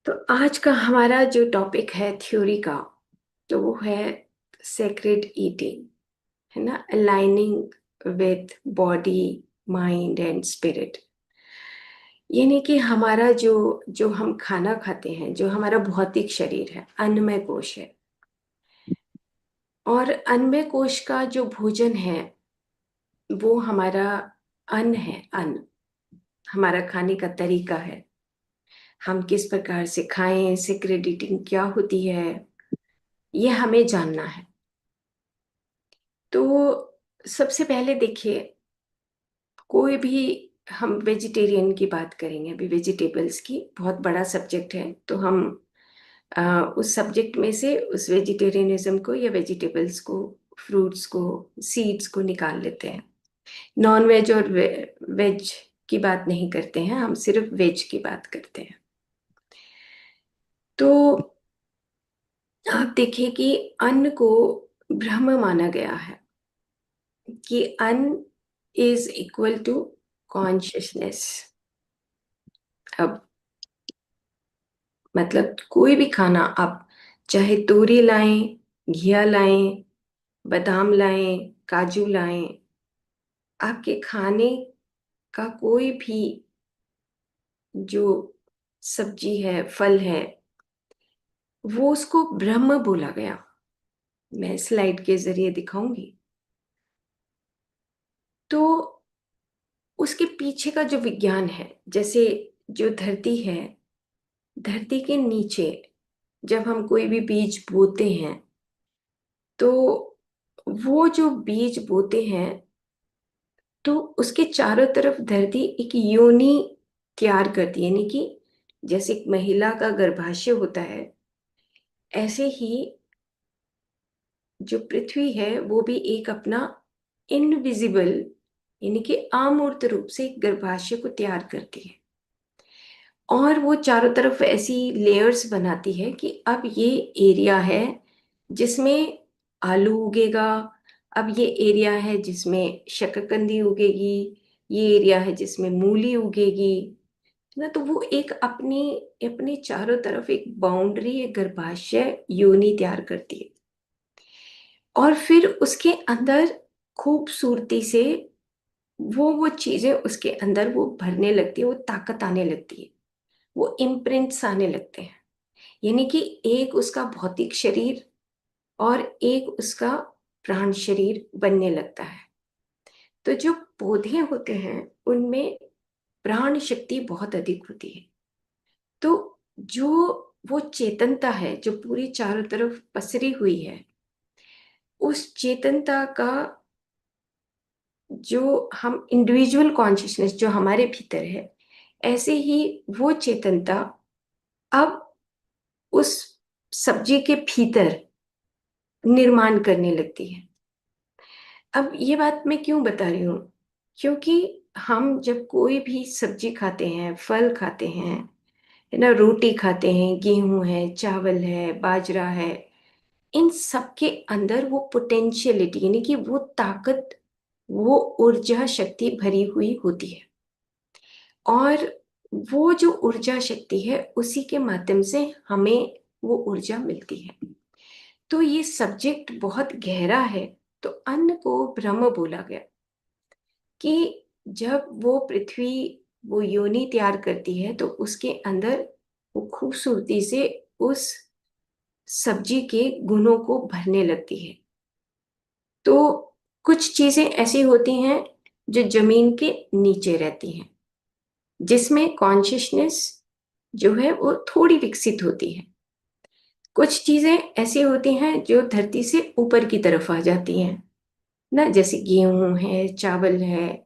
तो आज का हमारा जो टॉपिक है थ्योरी का, तो वो है सेक्रेड ईटिंग, है ना। Aligning with body, mind and spirit. यानी कि हमारा जो जो हम खाना खाते हैं, जो हमारा भौतिक शरीर है, अन्नमय कोश है। और अन्नमय कोश का जो भोजन है वो हमारा अन्न है। अन्न हमारा खाने का तरीका है। हम किस प्रकार से खाएं, सेक्रेड ईटिंग क्या होती है, ये हमें जानना है। तो सबसे पहले देखिए, कोई भी हम वेजिटेरियन की बात करेंगे, अभी वेजिटेबल्स की बहुत बड़ा सब्जेक्ट है, तो हम उस सब्जेक्ट में से उस वेजिटेरियनिज्म को या वेजिटेबल्स को, फ्रूट्स को, सीड्स को निकाल लेते हैं। नॉन वेज और वेज की बात नहीं करते हैं, हम सिर्फ वेज की बात करते हैं। तो आप देखिए कि अन्न को ब्रह्म माना गया है, कि अन्न इज इक्वल टू कॉन्शियसनेस। अब मतलब कोई भी खाना आप चाहे तोरी लाएं, घिया लाएं, बादाम लाएं, काजू लाएं, आपके खाने का कोई भी जो सब्जी है, फल है, वो उसको ब्रह्म बोला गया। मैं स्लाइड के जरिए दिखाऊंगी। तो उसके पीछे का जो विज्ञान है, जैसे जो धरती है, धरती के नीचे जब हम कोई भी बीज बोते हैं, तो वो जो बीज बोते हैं, तो उसके चारों तरफ धरती एक योनि तैयार करती है। यानी कि जैसे एक महिला का गर्भाशय होता है, ऐसे ही जो पृथ्वी है वो भी एक अपना इनविजिबल, यानी कि अमूर्त रूप से एक गर्भाशय को तैयार करती है। और वो चारों तरफ ऐसी लेयर्स बनाती है कि अब ये एरिया है जिसमें आलू उगेगा, अब ये एरिया है जिसमें शकरकंदी उगेगी, ये एरिया है जिसमें मूली उगेगी, है ना। तो वो एक अपनी अपने चारों तरफ एक बाउंड्री, एक गर्भाशय योनि तैयार करती है। और फिर उसके अंदर खूबसूरती से वो चीजें उसके अंदर वो भरने लगती है, वो ताकत आने लगती है, वो इम्प्रिंट्स आने लगते हैं। यानी कि एक उसका भौतिक शरीर और एक उसका प्राण शरीर बनने लगता है। तो जो पौधे होते हैं उनमें प्राण शक्ति बहुत अधिक होती है। तो जो वो चेतनता है जो पूरी चारों तरफ पसरी हुई है, उस चेतनता का जो हम इंडिविजुअल कॉन्शियसनेस जो हमारे भीतर है, ऐसे ही वो चेतनता अब उस सब्जी के भीतर निर्माण करने लगती है। अब ये बात मैं क्यों बता रही हूँ? क्योंकि हम जब कोई भी सब्जी खाते हैं, फल खाते हैं, है ना, रोटी खाते हैं, गेहूं है, चावल है, बाजरा है, इन सब के अंदर वो पोटेंशियलिटी, यानी कि वो ताकत, वो ऊर्जा शक्ति भरी हुई होती है। और वो जो ऊर्जा शक्ति है उसी के माध्यम से हमें वो ऊर्जा मिलती है। तो ये सब्जेक्ट बहुत गहरा है। तो अन्न को ब्रह्म बोला गया कि जब वो पृथ्वी वो योनि तैयार करती है, तो उसके अंदर वो खूबसूरती से उस सब्जी के गुणों को भरने लगती है। तो कुछ चीजें ऐसी होती हैं जो जमीन के नीचे रहती हैं, जिसमें कॉन्शियसनेस जो है वो थोड़ी विकसित होती है। कुछ चीजें ऐसी होती हैं जो धरती से ऊपर की तरफ आ जाती हैं ना, जैसे गेहूं है, चावल है।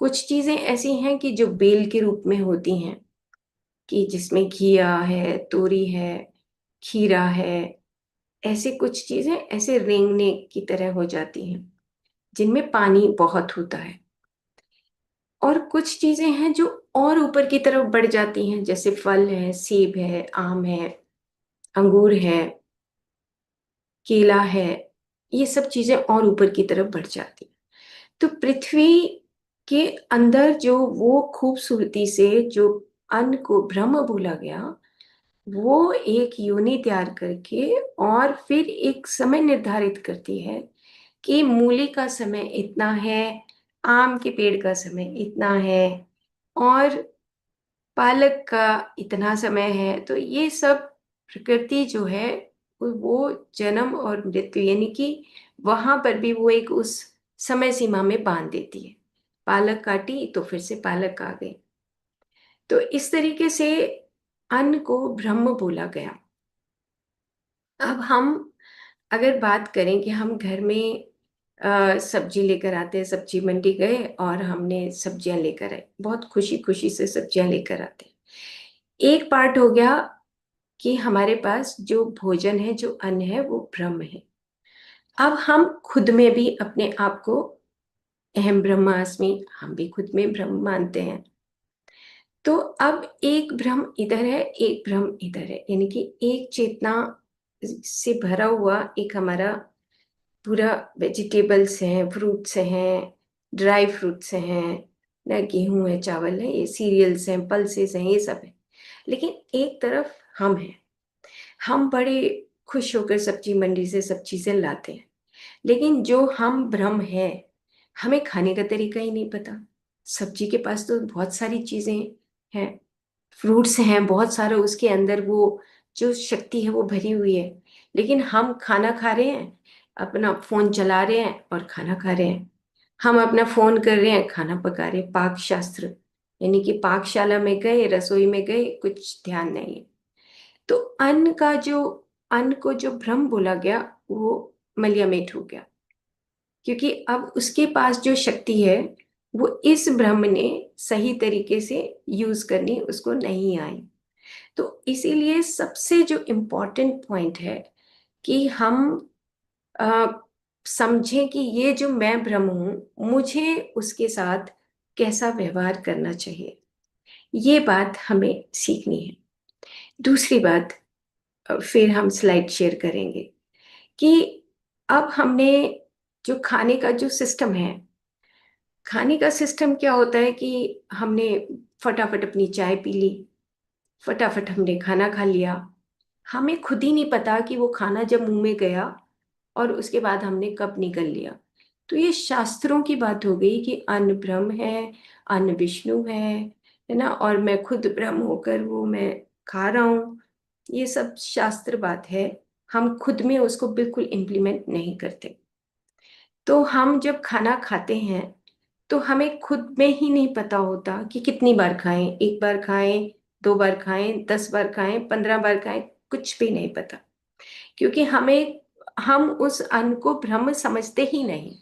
कुछ चीजें ऐसी हैं कि जो बेल के रूप में होती हैं, कि जिसमें घिया है, तोरी है, खीरा है। ऐसे कुछ चीजें ऐसे रेंगने की तरह हो जाती हैं, जिनमें पानी बहुत होता है। और कुछ चीजें हैं जो और ऊपर की तरफ बढ़ जाती हैं, जैसे फल है, सेब है, आम है, अंगूर है, केला है। ये सब चीजें और ऊपर की तरफ बढ़ जाती हैं। तो पृथ्वी के अंदर जो वो खूबसूरती से जो अन्न को ब्रह्म बोला गया, वो एक योनि तैयार करके और फिर एक समय निर्धारित करती है कि मूली का समय इतना है, आम के पेड़ का समय इतना है और पालक का इतना समय है। तो ये सब प्रकृति जो है वो जन्म और मृत्यु यानी कि वहां पर भी वो एक उस समय सीमा में बांध देती है। पालक काटी तो फिर से पालक आ गई। तो इस तरीके से अन्न को ब्रह्म बोला गया। अब हम अगर बात करें कि हम घर में सब्जी लेकर आते हैं, सब्जी मंडी गए और हमने सब्जियां लेकर आए, बहुत खुशी खुशी से सब्जियां लेकर आते हैं। एक पार्ट हो गया कि हमारे पास जो भोजन है, जो अन्न है, वो ब्रह्म है। अब हम खुद में भी अपने आप को अहम ब्रह्मास्मि, हम भी खुद में ब्रह्म मानते हैं। तो अब एक भ्रम इधर है, एक भ्रम इधर है, यानी कि एक चेतना से भरा हुआ एक हमारा पूरा वेजिटेबल्स हैं, फ्रूट्स हैं, ड्राई फ्रूट्स हैं, ना गेहूं है, चावल है, ये सीरियल्स हैं, पल्सेस हैं, ये सब है। लेकिन एक तरफ हम हैं। हम बड़े खुश होकर सब्जी मंडी से सब चीजें लाते हैं, लेकिन जो हम ब्रह्म है, हमें खाने का तरीका ही नहीं पता। सब्जी के पास तो बहुत सारी चीजें हैं, फ्रूट्स हैं बहुत सारे, उसके अंदर वो जो शक्ति है वो भरी हुई है, लेकिन हम खाना खा रहे हैं, अपना फोन चला रहे हैं और खाना खा रहे हैं। हम अपना फोन कर रहे हैं, खाना पका रहे हैं। पाक शास्त्र यानी कि पाकशाला में गए, रसोई में गए, कुछ ध्यान नहीं है। तो अन्न को जो ब्रह्म बोला गया, वो मलियामेट हो गया, क्योंकि अब उसके पास जो शक्ति है वो इस ब्रह्म ने सही तरीके से यूज करनी उसको नहीं आई। तो इसीलिए सबसे जो इम्पोर्टेंट पॉइंट है कि हम अ, समझें कि ये जो मैं ब्रह्म हूं, मुझे उसके साथ कैसा व्यवहार करना चाहिए, ये बात हमें सीखनी है। दूसरी बात, फिर हम स्लाइड शेयर करेंगे कि अब हमने जो खाने का जो सिस्टम है, खाने का सिस्टम क्या होता है कि हमने फटाफट अपनी चाय पी ली, फटाफट हमने खाना खा लिया, हमें खुद ही नहीं पता कि वो खाना जब मुंह में गया और उसके बाद हमने कब निगल लिया। तो ये शास्त्रों की बात हो गई कि अन्न ब्रह्म है, अन्न विष्णु है ना, और मैं खुद ब्रह्म होकर वो मैं खा रहा हूँ। ये सब शास्त्र बात है, हम खुद में उसको बिल्कुल इम्प्लीमेंट नहीं करते। तो हम जब खाना खाते हैं तो हमें खुद में ही नहीं पता होता कि कितनी बार खाएं, एक बार खाएं, दो बार खाएं, 10 बार खाएं, 15 बार खाएं, कुछ भी नहीं पता, क्योंकि हम उस अन्न को ब्रह्म समझते ही नहीं,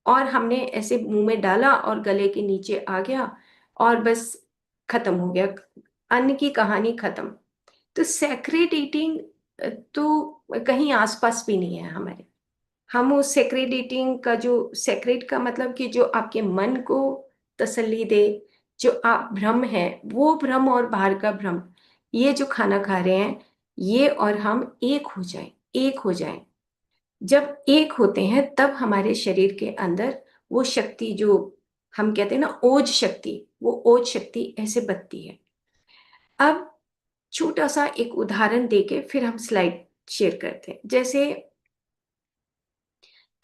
और हमने ऐसे मुंह में डाला और गले के नीचे आ गया और बस खत्म हो गया, अन्न की कहानी खत्म। तो सेक्रेट ईटिंग तो कहीं आसपास भी नहीं है हमारे। हम उस सेक्रेट ईटिंग का, जो सेक्रेट का मतलब कि जो आपके मन को तसल्ली दे, जो आप ब्रह्म है, वो ब्रह्म और बाहर का ब्रह्म, ये जो खाना खा रहे हैं, ये और हम एक हो जाएं, एक हो जाएं। जब एक होते हैं तब हमारे शरीर के अंदर वो शक्ति, जो हम कहते हैं ना ओज शक्ति, वो ओज शक्ति ऐसे बदती है। अब छोटा सा एक उदाहरण देके फिर हम स्लाइड शेयर करते हैं। जैसे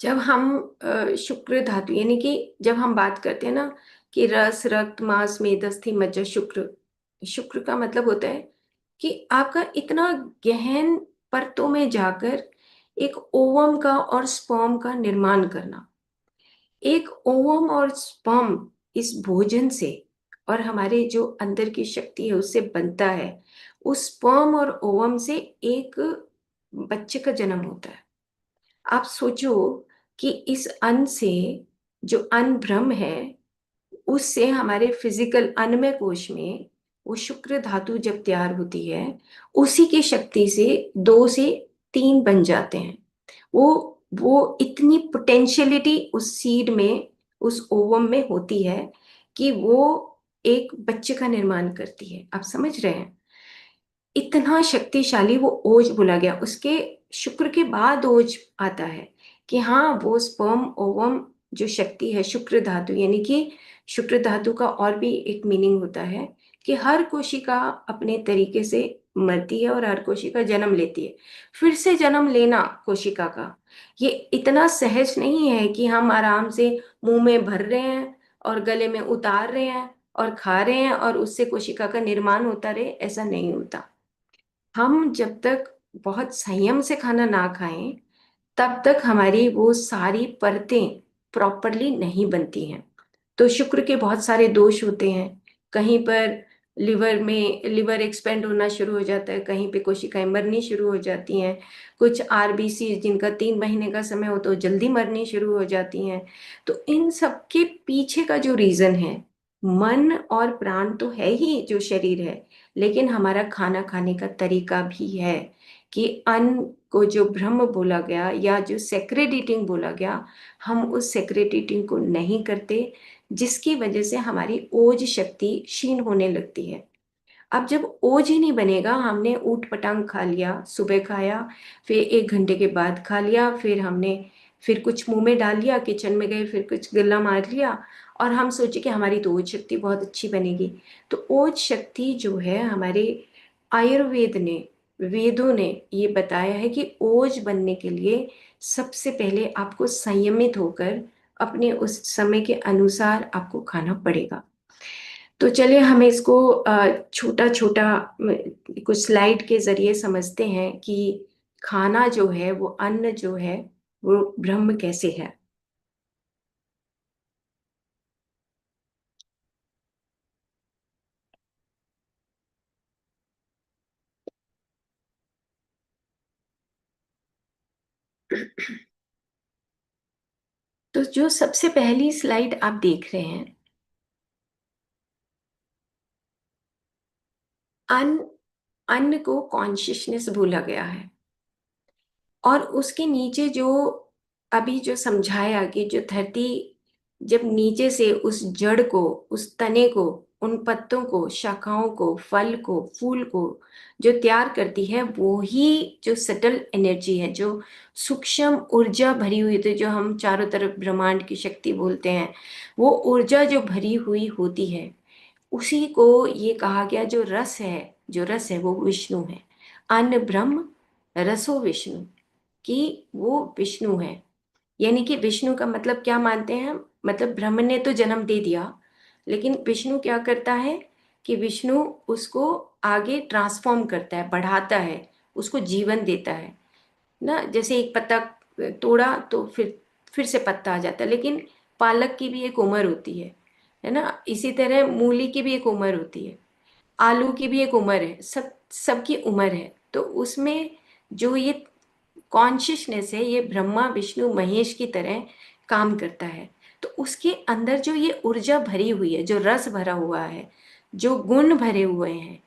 जब हम शुक्र धातु यानी कि जब हम बात करते हैं ना कि रस, रक्त, मांस, मेद, अस्थि, मज्जा, शुक्र, शुक्र का मतलब होता है कि आपका इतना गहन परतों में जाकर एक ओवम का और स्पर्म का निर्माण करना। एक ओवम और स्पर्म इस भोजन से और हमारे जो अंदर की शक्ति है उससे बनता है। उस स्पर्म और ओवम से एक बच्चे का जन्म होता है। आप सोचो कि इस अन्न से, जो अन्न ब्रह्म है, उससे हमारे फिजिकल अन्नमय कोश में वो शुक्र धातु जब तैयार होती है, उसी की शक्ति से 2 से 3 बन जाते हैं। वो इतनी पोटेंशियलिटी उस सीड में, उस ओवम में होती है कि वो एक बच्चे का निर्माण करती है। आप समझ रहे हैं, इतना शक्तिशाली वो ओज बोला गया। उसके शुक्र के बाद ओज आता है कि हाँ, वो स्पर्म ओवम जो शक्ति है, शुक्र धातु, यानी कि शुक्र धातु का और भी एक मीनिंग होता है कि हर कोशिका अपने तरीके से मरती है और हर कोशिका जन्म लेती है। फिर से जन्म लेना कोशिका का ये इतना सहज नहीं है कि हम आराम से मुंह में भर रहे हैं और गले में उतार रहे हैं और खा रहे हैं और उससे कोशिका का निर्माण होता रहे। ऐसा नहीं होता। हम जब तक बहुत संयम से खाना ना खाएं तब तक हमारी वो सारी परतें प्रॉपरली नहीं बनती हैं। तो शुक्र के बहुत सारे दोष होते हैं। कहीं पर लिवर एक्सपेंड होना शुरू हो जाता है, कहीं पे कोशिकाएं मरनी शुरू हो जाती हैं। कुछ आरबीसी जिनका 3 महीने का समय हो तो जल्दी मरनी शुरू हो जाती हैं। तो इन सब के पीछे का जो रीजन है, मन और प्राण तो है ही जो शरीर है, लेकिन हमारा खाना खाने का तरीका भी है कि अन्न को जो ब्रह्म बोला गया या जो सेक्रेड ईटिंग बोला गया, हम उस सेक्रेड ईटिंग को नहीं करते, जिसकी वजह से हमारी ओज शक्ति क्षीण होने लगती है। अब जब ओज ही नहीं बनेगा, हमने ऊट पटांग खा लिया, सुबह खाया, फिर 1 घंटे के बाद खा लिया, फिर कुछ मुंह में डाल लिया, किचन में गए, फिर कुछ गल्ला मार लिया और हम सोचे कि हमारी तो ओज शक्ति बहुत अच्छी बनेगी। तो ओज शक्ति जो है, हमारे आयुर्वेद ने, वेदों ने ये बताया है कि ओज बनने के लिए सबसे पहले आपको संयमित होकर अपने उस समय के अनुसार आपको खाना पड़ेगा। तो चलिए हम इसको छोटा छोटा कुछ स्लाइड के जरिए समझते हैं कि खाना जो है, वो अन्न जो है, वो ब्रह्म कैसे है। तो जो सबसे पहली स्लाइड आप देख रहे हैं, अन्न अन्न को कॉन्शियसनेस बोला गया है। और उसके नीचे जो अभी जो समझाया कि जो धरती जब नीचे से उस जड़ को, उस तने को, उन पत्तों को, शाखाओं को, फल को, फूल को जो तैयार करती है, वो ही जो सटल एनर्जी है, जो सूक्ष्म ऊर्जा भरी हुई थी, जो हम चारों तरफ ब्रह्मांड की शक्ति बोलते हैं, वो ऊर्जा जो भरी हुई होती है, उसी को ये कहा गया जो रस है, जो रस है वो विष्णु है। अन्न ब्रह्म रसो विष्णु, कि वो विष्णु है। यानी कि विष्णु का मतलब क्या मानते हैं हम, मतलब ब्रह्म ने तो जन्म दे दिया, लेकिन विष्णु क्या करता है कि विष्णु उसको आगे ट्रांसफॉर्म करता है, बढ़ाता है, उसको जीवन देता है ना। जैसे एक पत्ता तोड़ा तो फिर से पत्ता आ जाता है, लेकिन पालक की भी एक उम्र होती है ना। इसी तरह मूली की भी एक उम्र होती है, आलू की भी एक उम्र है, सबकी उम्र है। तो उसमें जो ये कॉन्शियसनेस है, ये ब्रह्मा विष्णु महेश की तरह काम करता है। तो उसके अंदर जो ये ऊर्जा भरी हुई है, जो रस भरा हुआ है, जो गुण भरे हुए हैं,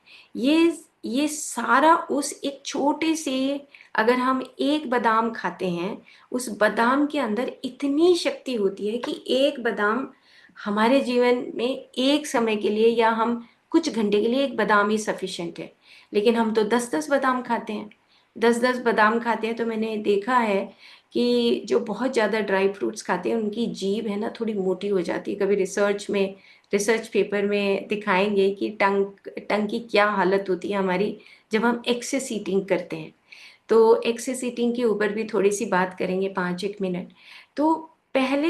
ये सारा उस एक छोटे से, अगर हम एक बादाम खाते हैं, उस बादाम के अंदर इतनी शक्ति होती है कि एक बादाम हमारे जीवन में एक समय के लिए या हम कुछ घंटे के लिए एक बादाम ही सफिशिएंट है। लेकिन हम तो 10-10 बादाम खाते हैं, 10-10 बादाम खाते हैं। तो मैंने देखा है कि जो बहुत ज़्यादा ड्राई फ्रूट्स खाते हैं, उनकी जीभ है ना थोड़ी मोटी हो जाती है। कभी रिसर्च पेपर में दिखाएंगे कि टंग टंग की क्या हालत होती है हमारी जब हम एक्सेस ईटिंग करते हैं। तो एक्सेस ईटिंग के ऊपर भी थोड़ी सी बात करेंगे 5-1 मिनट। तो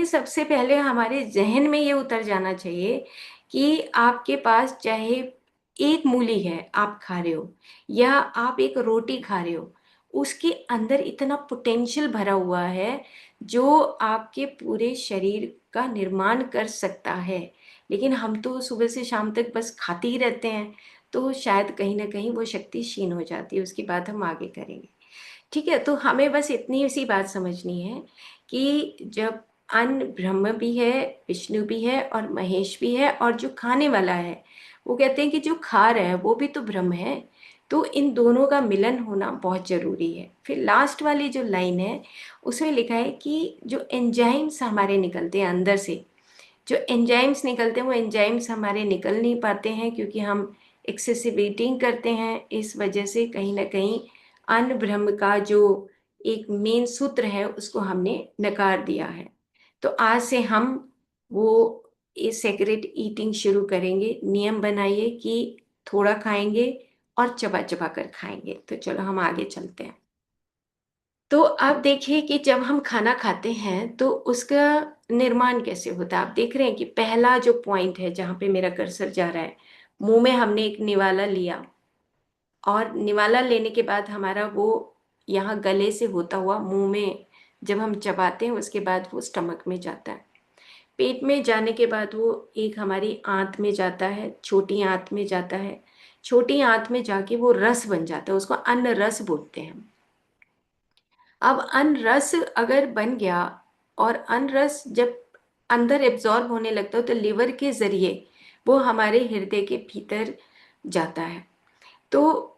सबसे पहले हमारे जहन में ये उतर जाना चाहिए कि आपके पास चाहे एक मूली है आप खा रहे हो, या आप एक रोटी खा रहे हो, उसके अंदर इतना पोटेंशियल भरा हुआ है जो आपके पूरे शरीर का निर्माण कर सकता है। लेकिन हम तो सुबह से शाम तक बस खाते ही रहते हैं, तो शायद कहीं ना कहीं वो शक्ति क्षीण हो जाती है। उसकी बात हम आगे करेंगे। ठीक है, तो हमें बस इतनी सी बात समझनी है कि जब अन्न ब्रह्म भी है, विष्णु भी है और महेश भी है, और जो खाने वाला है, वो कहते हैं कि जो खा रहा है वो भी तो ब्रह्म है। तो इन दोनों का मिलन होना बहुत जरूरी है। फिर लास्ट वाली जो लाइन है, उसमें लिखा है कि जो एंजाइम्स हमारे निकलते हैं अंदर से, जो एंजाइम्स निकलते हैं, वो एंजाइम्स हमारे निकल नहीं पाते हैं क्योंकि हम एक्सेसिव ईटिंग करते हैं। इस वजह से कहीं ना कहीं अन्न ब्रह्म का जो एक मेन सूत्र है उसको हमने नकार दिया है। तो आज से हम वो सेक्रेट ईटिंग शुरू करेंगे। नियम बनाइए कि थोड़ा खाएंगे और चबा चबा कर खाएंगे। तो चलो हम आगे चलते हैं। तो आप देखिए कि जब हम खाना खाते हैं तो उसका निर्माण कैसे होता है। आप देख रहे हैं कि पहला जो पॉइंट है जहाँ पे मेरा कर्सर जा रहा है, मुंह में हमने एक निवाला लिया, और निवाला लेने के बाद हमारा वो यहाँ गले से होता हुआ मुंह में जब हम चबाते हैं उसके बाद वो स्टमक में जाता है। पेट में जाने के बाद वो एक हमारी आंत में जाता है, छोटी आंत में जाता है। छोटी आंत में जाके वो रस बन जाता है, उसको अन्न रस बोलते हैं। अब अन्न रस अगर बन गया, और अन्न रस जब अंदर एब्जॉर्ब होने लगता है तो लिवर के जरिए वो हमारे हृदय के भीतर जाता है। तो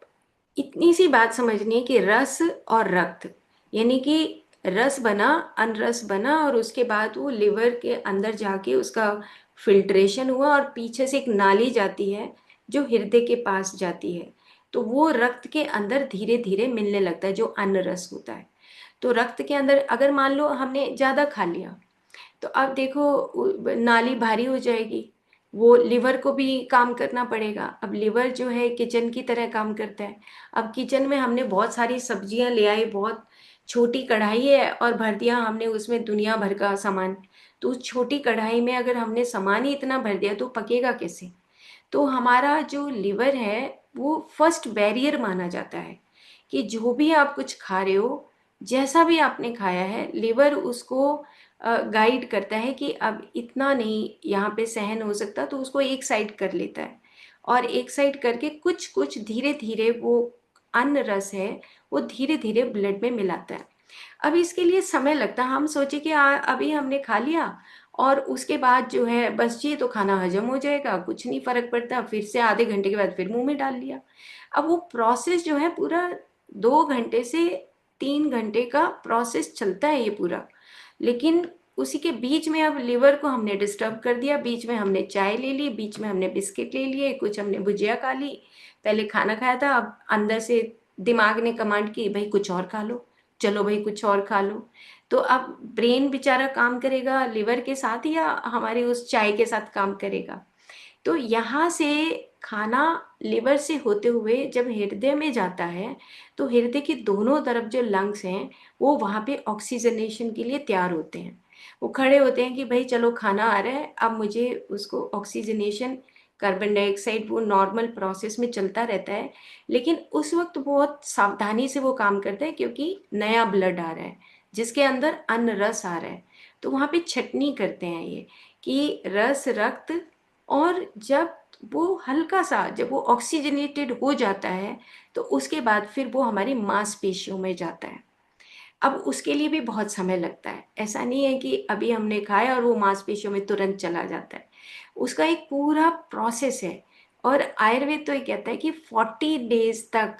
इतनी सी बात समझनी है कि रस और रक्त, यानी कि रस बना, अनरस बना, और उसके बाद वो लिवर के अंदर जाके उसका फिल्ट्रेशन हुआ और पीछे से एक नाली जाती है जो हृदय के पास जाती है। तो वो रक्त के अंदर धीरे धीरे मिलने लगता है जो अन्न रस होता है। तो रक्त के अंदर अगर मान लो हमने ज़्यादा खा लिया तो अब देखो नाली भारी हो जाएगी, वो लिवर को भी काम करना पड़ेगा। अब लिवर जो है किचन की तरह काम करता है। अब किचन में हमने बहुत सारी सब्जियां ले आई, बहुत छोटी कढ़ाई है और भर दिया हमने उसमें दुनिया भर का सामान। तो उस छोटी कढ़ाई में अगर हमने सामान ही इतना भर दिया तो पकेगा कैसे। तो हमारा जो लिवर है वो फर्स्ट बैरियर माना जाता है कि जो भी आप कुछ खा रहे हो, जैसा भी आपने खाया है, लिवर उसको गाइड करता है कि अब इतना नहीं यहाँ पे सहन हो सकता, तो उसको एक साइड कर लेता है। और एक साइड करके कुछ कुछ धीरे धीरे वो अन्न रस है वो धीरे धीरे ब्लड में मिलाता है। अब इसके लिए समय लगता है। हम सोचे कि अभी हमने खा लिया और उसके बाद जो है बस ये तो खाना हजम हो जाएगा, कुछ नहीं फर्क पड़ता, फिर से आधे घंटे के बाद फिर मुंह में डाल लिया। अब वो प्रोसेस जो है पूरा 2 घंटे से 3 घंटे का प्रोसेस चलता है ये पूरा। लेकिन उसी के बीच में अब लिवर को हमने डिस्टर्ब कर दिया, बीच में हमने चाय ले ली, बीच में हमने बिस्किट ले लिए, कुछ हमने भुजिया खा ली। पहले खाना खाया था, अब अंदर से दिमाग ने कमांड की भाई कुछ और खा लो, चलो भाई कुछ और खा लो। तो अब ब्रेन बेचारा काम करेगा लिवर के साथ या हमारे उस चाय के साथ काम करेगा। तो यहाँ से खाना लिवर से होते हुए जब हृदय में जाता है तो हृदय के दोनों तरफ जो लंग्स हैं वो वहाँ पे ऑक्सीजनेशन के लिए तैयार होते हैं। वो खड़े होते हैं कि भाई चलो खाना आ रहा है, अब मुझे उसको ऑक्सीजनेशन, कार्बन डाइऑक्साइड वो नॉर्मल प्रोसेस में चलता रहता है। लेकिन उस वक्त बहुत सावधानी से वो काम करता है क्योंकि नया ब्लड आ रहा है जिसके अंदर अन्न रस आ रहा है। तो वहाँ पे छटनी करते हैं ये कि रस रक्त, और जब वो हल्का सा जब वो ऑक्सीजनेटेड हो जाता है तो उसके बाद फिर वो हमारी मांसपेशियों में जाता है। अब उसके लिए भी बहुत समय लगता है, ऐसा नहीं है कि अभी हमने खाया और वो मांसपेशियों में तुरंत चला जाता है। उसका एक पूरा प्रोसेस है। और आयुर्वेद तो ये कहता है कि 40 डेज तक,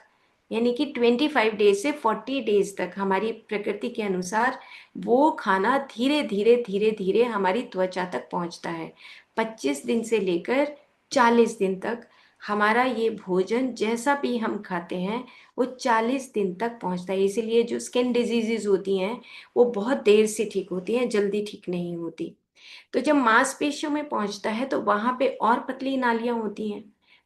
यानी कि 25 डेज से 40 डेज तक हमारी प्रकृति के अनुसार वो खाना धीरे धीरे धीरे धीरे हमारी त्वचा तक पहुंचता है। 25 दिन से लेकर 40 दिन तक हमारा ये भोजन जैसा भी हम खाते हैं वो 40 दिन तक पहुंचता है। इसीलिए जो स्किन डिजीजेज होती हैं वो बहुत देर से ठीक होती हैं, जल्दी ठीक नहीं होती। तो जब मांसपेशियों में पहुंचता है तो वहां पे और पतली नालियां होती हैं।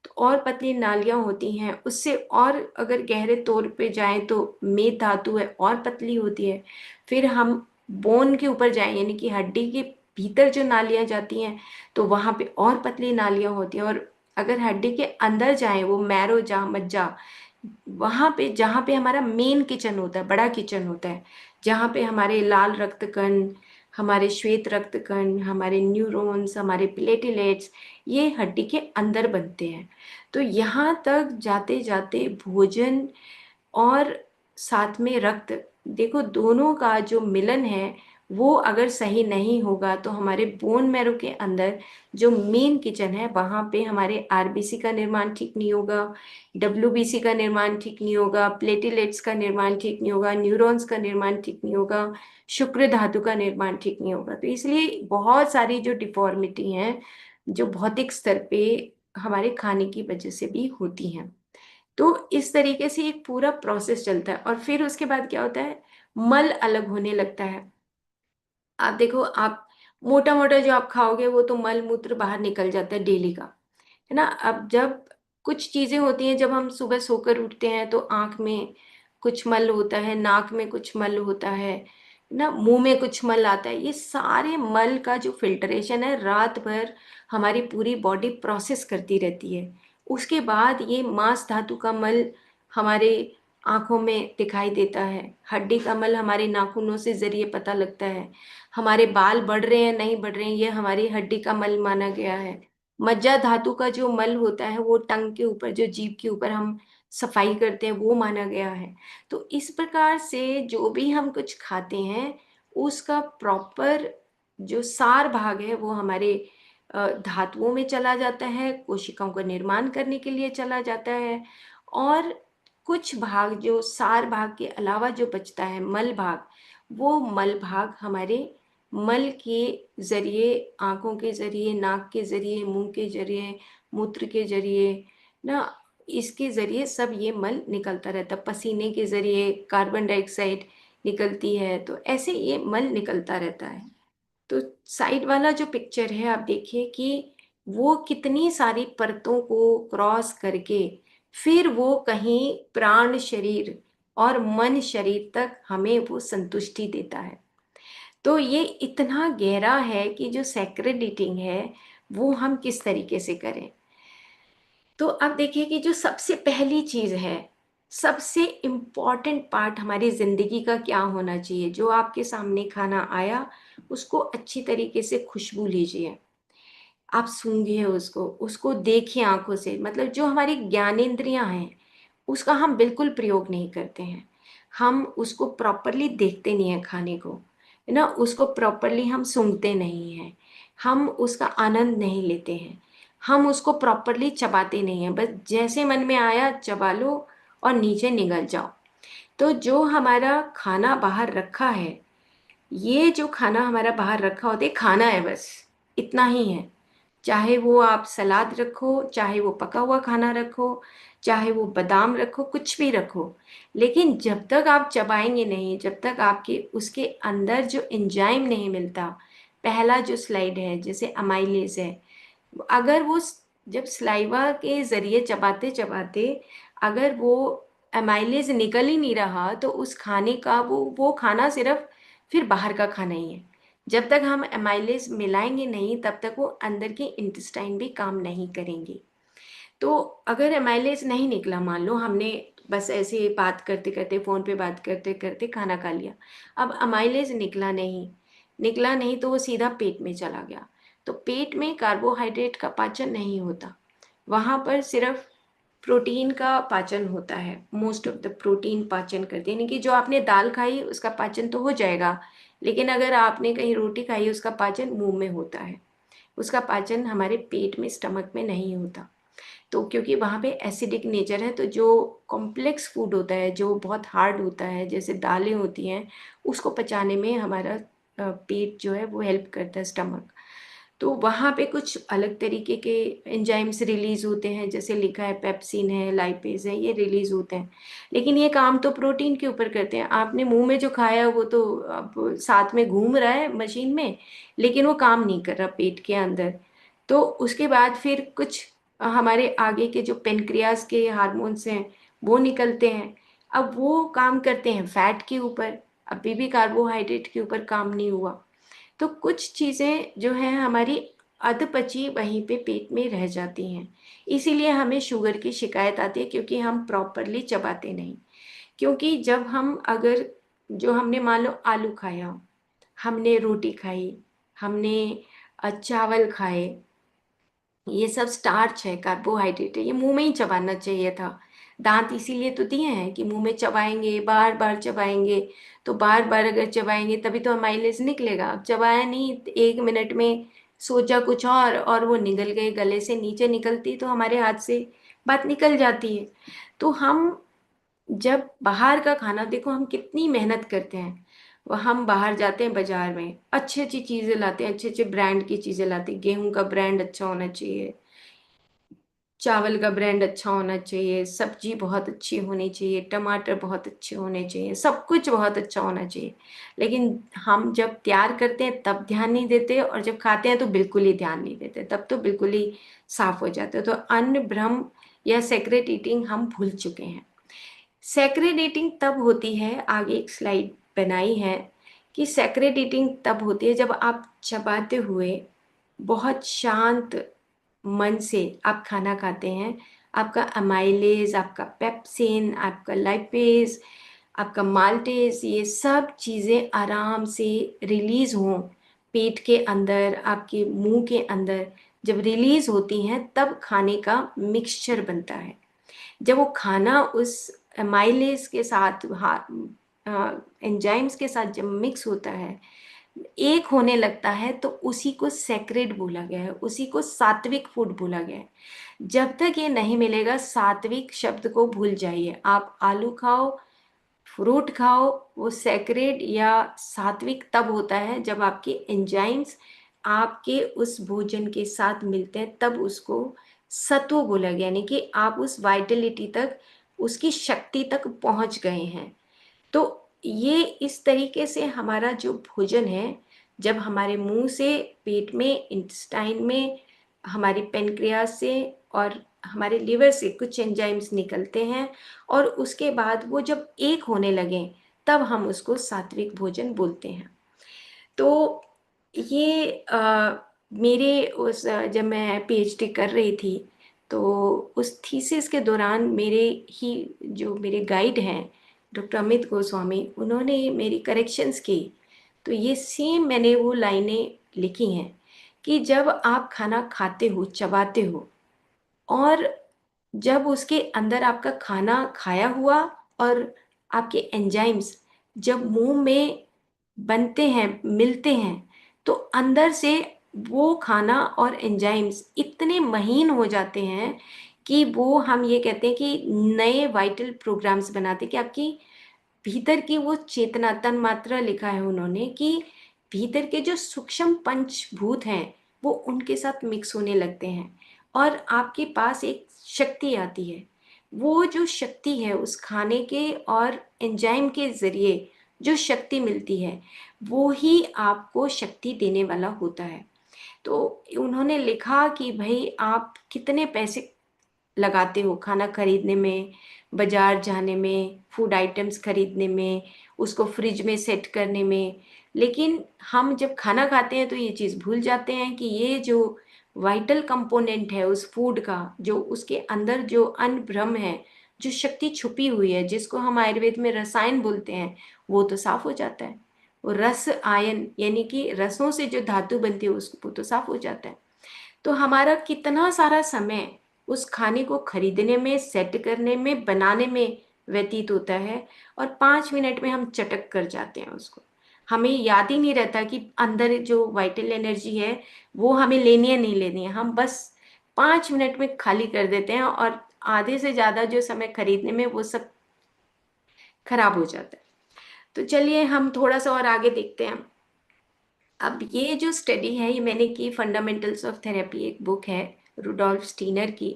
तो और पतली नालियां होती हैं उससे, और अगर गहरे तौर पे जाएं तो मेद धातु है और पतली होती है। फिर हम बोन के ऊपर जाएं यानी कि हड्डी के भीतर जो नालियां जाती हैं तो वहां पे और पतली नालियां होती हैं। और अगर हड्डी के अंदर जाएं, वो मैरो जहाँ मज्जा, वहां पे जहाँ पे हमारा मेन किचन होता है, बड़ा किचन होता है, जहाँ पे हमारे लाल रक्त कण, हमारे श्वेत रक्त कण, हमारे न्यूरॉन्स, हमारे प्लेटलेट्स, ये हड्डी के अंदर बनते हैं। तो यहाँ तक जाते जाते भोजन और साथ में रक्त, देखो दोनों का जो मिलन है वो अगर सही नहीं होगा तो हमारे बोन मैरो के अंदर जो मेन किचन है वहाँ पे हमारे आरबीसी का निर्माण ठीक नहीं होगा, डब्ल्यूबीसी का निर्माण ठीक नहीं होगा, प्लेटलेट्स का निर्माण ठीक नहीं होगा, न्यूरॉन्स का निर्माण ठीक नहीं होगा, शुक्र धातु का निर्माण ठीक नहीं होगा। तो इसलिए बहुत सारी जो डिफॉर्मिटी हैं जो भौतिक स्तर पे हमारे खाने की वजह से भी होती हैं। तो इस तरीके से एक पूरा प्रोसेस चलता है और फिर उसके बाद क्या होता है, मल अलग होने लगता है। आप देखो, आप मोटा मोटा जो आप खाओगे वो तो मल मूत्र बाहर निकल जाता है डेली का, है ना। अब जब कुछ चीजें होती हैं, जब हम सुबह सोकर उठते हैं तो आंख में कुछ मल होता है, नाक में कुछ मल होता है ना, मुंह में कुछ मल आता है। ये सारे मल का जो फिल्टरेशन है, रात भर हमारी पूरी बॉडी प्रोसेस करती रहती है। उसके बाद ये मांस धातु का मल हमारे आंखों में दिखाई देता है, हड्डी का मल हमारे नाखूनों से जरिए पता लगता है, हमारे बाल बढ़ रहे हैं नहीं बढ़ रहे हैं ये हमारी हड्डी का मल माना गया है। मज्जा धातु का जो मल होता है वो टंग के ऊपर, जो जीभ के ऊपर हम सफाई करते हैं, वो माना गया है। तो इस प्रकार से जो भी हम कुछ खाते हैं उसका प्रॉपर जो सार भाग है वो हमारे धातुओं में चला जाता है, कोशिकाओं का निर्माण करने के लिए चला जाता है। और कुछ भाग जो सार भाग के अलावा जो बचता है मल भाग, वो मल भाग हमारे मल के जरिए, आंखों के जरिए, नाक के जरिए, मुंह के जरिए, मूत्र के जरिए ना, इसके जरिए सब ये मल निकलता रहता है। पसीने के जरिए कार्बन डाइऑक्साइड निकलती है, तो ऐसे ये मल निकलता रहता है। तो साइड वाला जो पिक्चर है आप देखिए कि वो कितनी सारी परतों को क्रॉस करके फिर वो कहीं प्राण शरीर और मन शरीर तक हमें वो संतुष्टि देता है। तो ये इतना गहरा है कि जो सैक्रेड ईटिंग है वो हम किस तरीके से करें। तो अब देखिए कि जो सबसे पहली चीज है, सबसे इम्पॉर्टेंट पार्ट हमारी जिंदगी का क्या होना चाहिए, जो आपके सामने खाना आया उसको अच्छी तरीके से खुशबू लीजिए, आप सूंघिए उसको, उसको देखिए आंखों से। मतलब जो हमारी ज्ञानेंद्रियां हैं उसका हम बिल्कुल प्रयोग नहीं करते हैं, हम उसको प्रॉपरली देखते नहीं हैं खाने को, है ना, उसको प्रॉपरली हम सूंघते नहीं हैं, हम उसका आनंद नहीं लेते हैं, हम उसको प्रॉपरली चबाते नहीं हैं, बस जैसे मन में आया चबा लो और नीचे निगल जाओ। तो जो हमारा खाना बाहर रखा है, ये जो खाना हमारा बाहर रखा होता है खाना है, बस इतना ही है। चाहे वो आप सलाद रखो, चाहे वो पका हुआ खाना रखो, चाहे वो बादाम रखो, कुछ भी रखो, लेकिन जब तक आप चबाएंगे नहीं, जब तक आपके उसके अंदर जो एंजाइम नहीं मिलता, पहला जो स्लाइड है जैसे अमाइलेज है, अगर वो जब स्लाइवा के जरिए चबाते चबाते अगर वो एमाइलेज निकल ही नहीं रहा, तो उस खाने का वो खाना सिर्फ फिर बाहर का खाना ही है। जब तक हम एमाइलेज मिलाएंगे नहीं तब तक वो अंदर के इंटेस्टाइन भी काम नहीं करेंगे। तो अगर एमाइलेज नहीं निकला, मान लो हमने बस ऐसे ही बात करते करते, फोन पे बात करते करते खाना खा लिया, अब एमाइलेज निकला नहीं, निकला नहीं तो वो सीधा पेट में चला गया। तो पेट में कार्बोहाइड्रेट का पाचन नहीं होता, वहां पर सिर्फ प्रोटीन का पाचन होता है। मोस्ट ऑफ द प्रोटीन पाचन करते हैं, यानी कि जो आपने दाल खाई उसका पाचन तो हो जाएगा, लेकिन अगर आपने कहीं रोटी खाई उसका पाचन मुंह में होता है, उसका पाचन हमारे पेट में, स्टमक में नहीं होता। तो क्योंकि वहाँ पे एसिडिक नेचर है, तो जो कॉम्प्लेक्स फूड होता है, जो बहुत हार्ड होता है, जैसे दालें होती हैं, उसको पचाने में हमारा पेट जो है वो हेल्प करता है, स्टमक। तो वहाँ पे कुछ अलग तरीके के एंजाइम्स रिलीज होते हैं, जैसे लिखा है पेप्सिन है, लाइपेज है, ये रिलीज होते हैं। लेकिन ये काम तो प्रोटीन के ऊपर करते हैं, आपने मुंह में जो खाया वो तो अब साथ में घूम रहा है मशीन में, लेकिन वो काम नहीं कर रहा पेट के अंदर। तो उसके बाद फिर कुछ हमारे आगे के जो पेनक्रियाज के हार्मोन्स हैं वो निकलते हैं, अब वो काम करते हैं फैट के ऊपर, अभी भी कार्बोहाइड्रेट के ऊपर काम नहीं हुआ। तो कुछ चीज़ें जो हैं हमारी अधपची वहीं पे पेट में रह जाती हैं, इसीलिए हमें शुगर की शिकायत आती है, क्योंकि हम प्रॉपरली चबाते नहीं। क्योंकि जब हम अगर, जो हमने मान लो आलू खाया, हमने रोटी खाई, हमने चावल खाए, ये सब स्टार्च है, कार्बोहाइड्रेट है, ये मुंह में ही चबाना चाहिए था। दांत इसीलिए तो दिए हैं कि मुंह में चबाएंगे, बार बार चबाएंगे। तो बार बार अगर चबाएंगे तभी तो माइलेज निकलेगा। अब चबाया नहीं, 1 मिनट में सोचा कुछ और वो निकल गए, गले से नीचे निकलती तो हमारे हाथ से बात निकल जाती है। तो हम जब बाहर का खाना, देखो हम कितनी मेहनत करते हैं, हम बाहर जाते हैं बाजार में, अच्छी अच्छी चीज़ें लाते हैं, अच्छे अच्छे ब्रांड की चीज़ें लाते हैं, गेहूं का ब्रांड अच्छा होना चाहिए, चावल का ब्रांड अच्छा होना चाहिए, सब्जी बहुत अच्छी होनी चाहिए, टमाटर बहुत अच्छे होने चाहिए, सब कुछ बहुत अच्छा होना चाहिए। लेकिन हम जब तैयार करते हैं तब ध्यान नहीं देते, और जब खाते हैं तो बिल्कुल ही ध्यान नहीं देते, तब तो बिल्कुल ही साफ हो जाते हैं। तो अन्न ब्रह्म या सेक्रेट ईटिंग हम भूल चुके हैं। सेक्रेट ईटिंग तब होती है, आगे एक स्लाइड बनाई है कि सेक्रेट ईटिंग तब होती है जब आप चबाते हुए बहुत शांत मन से आप खाना खाते हैं। आपका अमाइलेज, आपका पेप्सिन, आपका लाइपेज, आपका माल्टेज, ये सब चीज़ें आराम से रिलीज़ हों पेट के अंदर, आपके मुंह के अंदर। जब रिलीज़ होती हैं तब खाने का मिक्सचर बनता है। जब वो खाना उस अमाइलेज के साथ, एंजाइम्स के साथ जब मिक्स होता है, एक होने लगता है, तो उसी को सेक्रेड बोला गया है, उसी को सात्विक फूड बोला गया है। जब तक ये नहीं मिलेगा, सात्विक शब्द को भूल जाइए। आप आलू खाओ, फ्रूट खाओ, वो सेक्रेड या सात्विक तब होता है जब आपके एंजाइम्स आपके उस भोजन के साथ मिलते हैं, तब उसको सत्व बोला गया, यानी कि आप उस वाइटलिटी तक, उसकी शक्ति तक पहुंच गए हैं। तो ये इस तरीके से हमारा जो भोजन है, जब हमारे मुंह से पेट में, इंटेस्टाइन में, हमारी पेनक्रियास से और हमारे लिवर से कुछ एंजाइम्स निकलते हैं, और उसके बाद वो जब एक होने लगें, तब हम उसको सात्विक भोजन बोलते हैं। तो ये मेरे जब मैं पीएचडी कर रही थी, तो उस थीसिस के दौरान मेरे ही जो मेरे गाइड हैं डॉक्टर अमित गोस्वामी, उन्होंने मेरी करेक्शंस की। तो ये सेम मैंने वो लाइनें लिखी हैं कि जब आप खाना खाते हो, चबाते हो, और जब उसके अंदर आपका खाना खाया हुआ और आपके एंजाइम्स जब मुंह में बनते हैं, मिलते हैं, तो अंदर से वो खाना और एंजाइम्स इतने महीन हो जाते हैं कि वो, हम ये कहते हैं कि नए वाइटल प्रोग्राम्स बनाते हैं, कि आपकी भीतर की वो चेतना, तन मात्रा लिखा है उन्होंने, कि भीतर के जो सूक्ष्म पंचभूत हैं वो उनके साथ मिक्स होने लगते हैं, और आपके पास एक शक्ति आती है। वो जो शक्ति है उस खाने के और एंजाइम के जरिए जो शक्ति मिलती है, वो ही आपको शक्ति देने वाला होता है। तो उन्होंने लिखा कि भाई आप कितने पैसे लगाते हो खाना खरीदने में, बाजार जाने में, फूड आइटम्स खरीदने में, उसको फ्रिज में सेट करने में, लेकिन हम जब खाना खाते हैं तो ये चीज़ भूल जाते हैं कि ये जो वाइटल कंपोनेंट है उस फूड का, जो उसके अंदर जो अनब्रह्म है, जो शक्ति छुपी हुई है, जिसको हम आयुर्वेद में रसायन बोलते हैं, वो तो साफ हो जाता है। वो रस आयन, यानी कि रसों से जो धातु बनती है उसको, वो तो साफ हो जाता है। तो हमारा कितना सारा समय उस खाने को खरीदने में, सेट करने में, बनाने में व्यतीत होता है, और 5 मिनट में हम चटक कर जाते हैं उसको। हमें याद ही नहीं रहता कि अंदर जो वाइटल एनर्जी है वो हमें लेनी है, नहीं लेनी है, हम बस 5 मिनट में खाली कर देते हैं, और आधे से ज़्यादा जो समय खरीदने में वो सब खराब हो जाता है। तो चलिए हम थोड़ा सा और आगे देखते हैं। अब ये जो स्टडी है ये मैंने की, फंडामेंटल्स ऑफ थेरेपी एक बुक है रुडोल्फ स्टीनर की।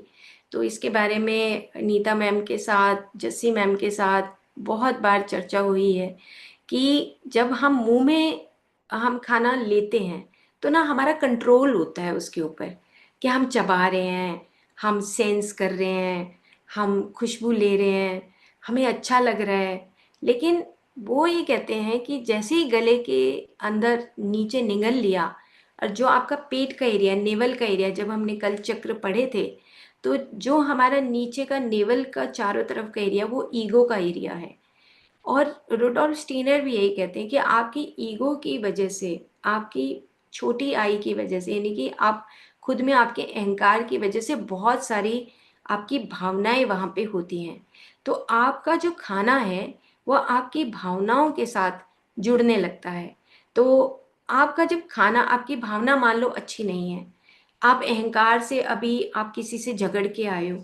तो इसके बारे में नीता मैम के साथ, जस्सी मैम के साथ बहुत बार चर्चा हुई है कि जब हम मुंह में हम खाना लेते हैं, तो ना हमारा कंट्रोल होता है उसके ऊपर, कि हम चबा रहे हैं, हम सेंस कर रहे हैं, हम खुशबू ले रहे हैं, हमें अच्छा लग रहा है। लेकिन वो ये कहते हैं कि जैसे ही गले के अंदर नीचे निगल लिया, और जो आपका पेट का एरिया, नेवल का एरिया, जब हमने कल चक्र पढ़े थे, तो जो हमारा नीचे का नेवल का चारों तरफ का एरिया, वो ईगो का एरिया है। और रुडोल्फ स्टीनर भी यही कहते हैं कि आपकी ईगो की वजह से, आपकी छोटी आई की वजह से, यानी कि आप खुद में, आपके अहंकार की वजह से बहुत सारी आपकी भावनाएं वहाँ पे होती हैं। तो आपका जो खाना है वो आपकी भावनाओं के साथ जुड़ने लगता है। तो आपका जब खाना, आपकी भावना मान लो अच्छी नहीं है, आप अहंकार से, अभी आप किसी से झगड़ के आए हो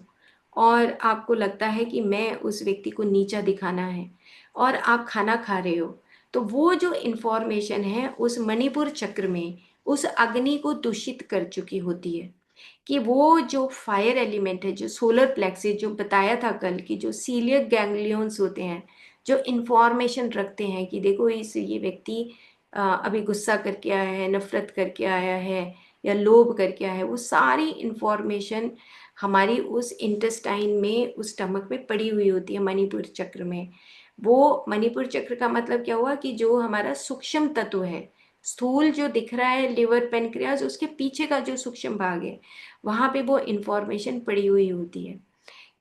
और आपको लगता है कि मैं उस व्यक्ति को नीचा दिखाना है, और आप खाना खा रहे हो, तो वो जो इन्फॉर्मेशन है उस मणिपुर चक्र में उस अग्नि को दूषित कर चुकी होती है, कि वो जो फायर एलिमेंट है, जो सोलर प्लेक्सिस, जो बताया था कल, कि जो सीलियक गैंग्लियंस होते हैं, जो इन्फॉर्मेशन रखते हैं कि देखो इस ये व्यक्ति अभी गुस्सा करके आया है, नफरत करके आया है, या लोभ करके आया है, वो सारी इन्फॉर्मेशन हमारी उस इंटेस्टाइन में, उस स्टमक में पड़ी हुई होती है, मणिपुर चक्र में। वो मणिपुर चक्र का मतलब क्या हुआ कि जो हमारा सूक्ष्म तत्व है, स्थूल जो दिख रहा है लिवर पेनक्रियाज, उसके पीछे का जो सूक्ष्म भाग है, वहां पे वो इंफॉर्मेशन पड़ी हुई होती है।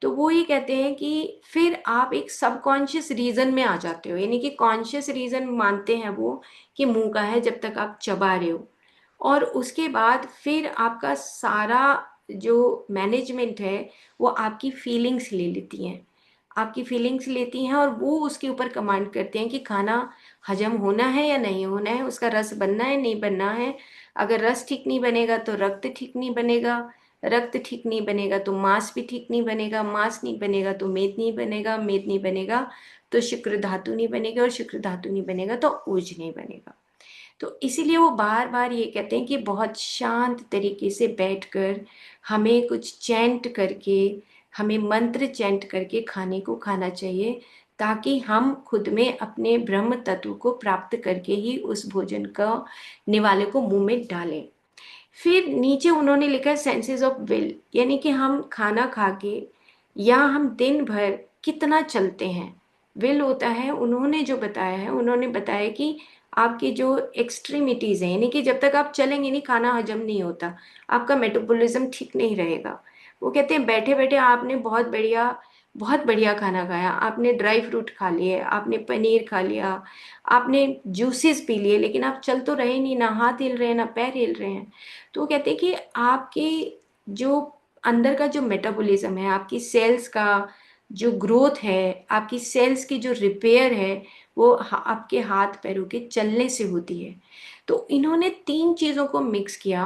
तो वो ये कहते हैं कि फिर आप एक सबकॉन्शियस रीजन में आ जाते हो, यानी कि कॉन्शियस रीजन मानते हैं वो कि मुंह का है जब तक आप चबा रहे हो। और उसके बाद फिर आपका सारा जो मैनेजमेंट है वो आपकी फीलिंग्स ले लेती हैं, आपकी फीलिंग्स लेती हैं, और वो उसके ऊपर कमांड करते हैं कि खाना हजम होना है या नहीं होना है, उसका रस बनना है नहीं बनना है। अगर रस ठीक नहीं बनेगा तो रक्त ठीक नहीं बनेगा, रक्त ठीक नहीं बनेगा तो मांस भी ठीक नहीं बनेगा, मांस नहीं बनेगा तो मेद नहीं बनेगा, मेद नहीं बनेगा तो शुक्र धातु नहीं बनेगा, और शुक्र धातु नहीं बनेगा तो ऊर्ज नहीं बनेगा। तो इसीलिए वो बार बार ये कहते हैं कि बहुत शांत तरीके से बैठकर हमें कुछ चैंट करके, हमें मंत्र चैंट करके खाने को खाना चाहिए, ताकि हम खुद में अपने ब्रह्म तत्व को प्राप्त करके ही उस भोजन का निवाले को मुंह में डालें। फिर नीचे उन्होंने लिखा है सेंसेस ऑफ विल, यानी कि हम खाना खा के या हम दिन भर कितना चलते हैं। विल होता है, उन्होंने जो बताया है, उन्होंने बताया कि आपकी जो एक्सट्रीमिटीज है, यानी कि जब तक आप चलेंगे नहीं खाना हजम नहीं होता, आपका मेटाबॉलिज्म ठीक नहीं रहेगा। वो कहते हैं बैठे बैठे आपने बहुत बढ़िया खाना खाया, आपने ड्राई फ्रूट खा लिए, आपने पनीर खा लिया, आपने जूसेस पी लिए, लेकिन आप चल तो रहे नहीं, ना हाथ हिल रहे हैं ना पैर हिल रहे हैं। तो वो कहते हैं कि आपके जो अंदर का जो मेटाबॉलिज्म है, आपकी सेल्स का जो ग्रोथ है, आपकी सेल्स की जो रिपेयर है, वो आपके हाथ पैरों के चलने से होती है। तो इन्होंने तीन चीज़ों को मिक्स किया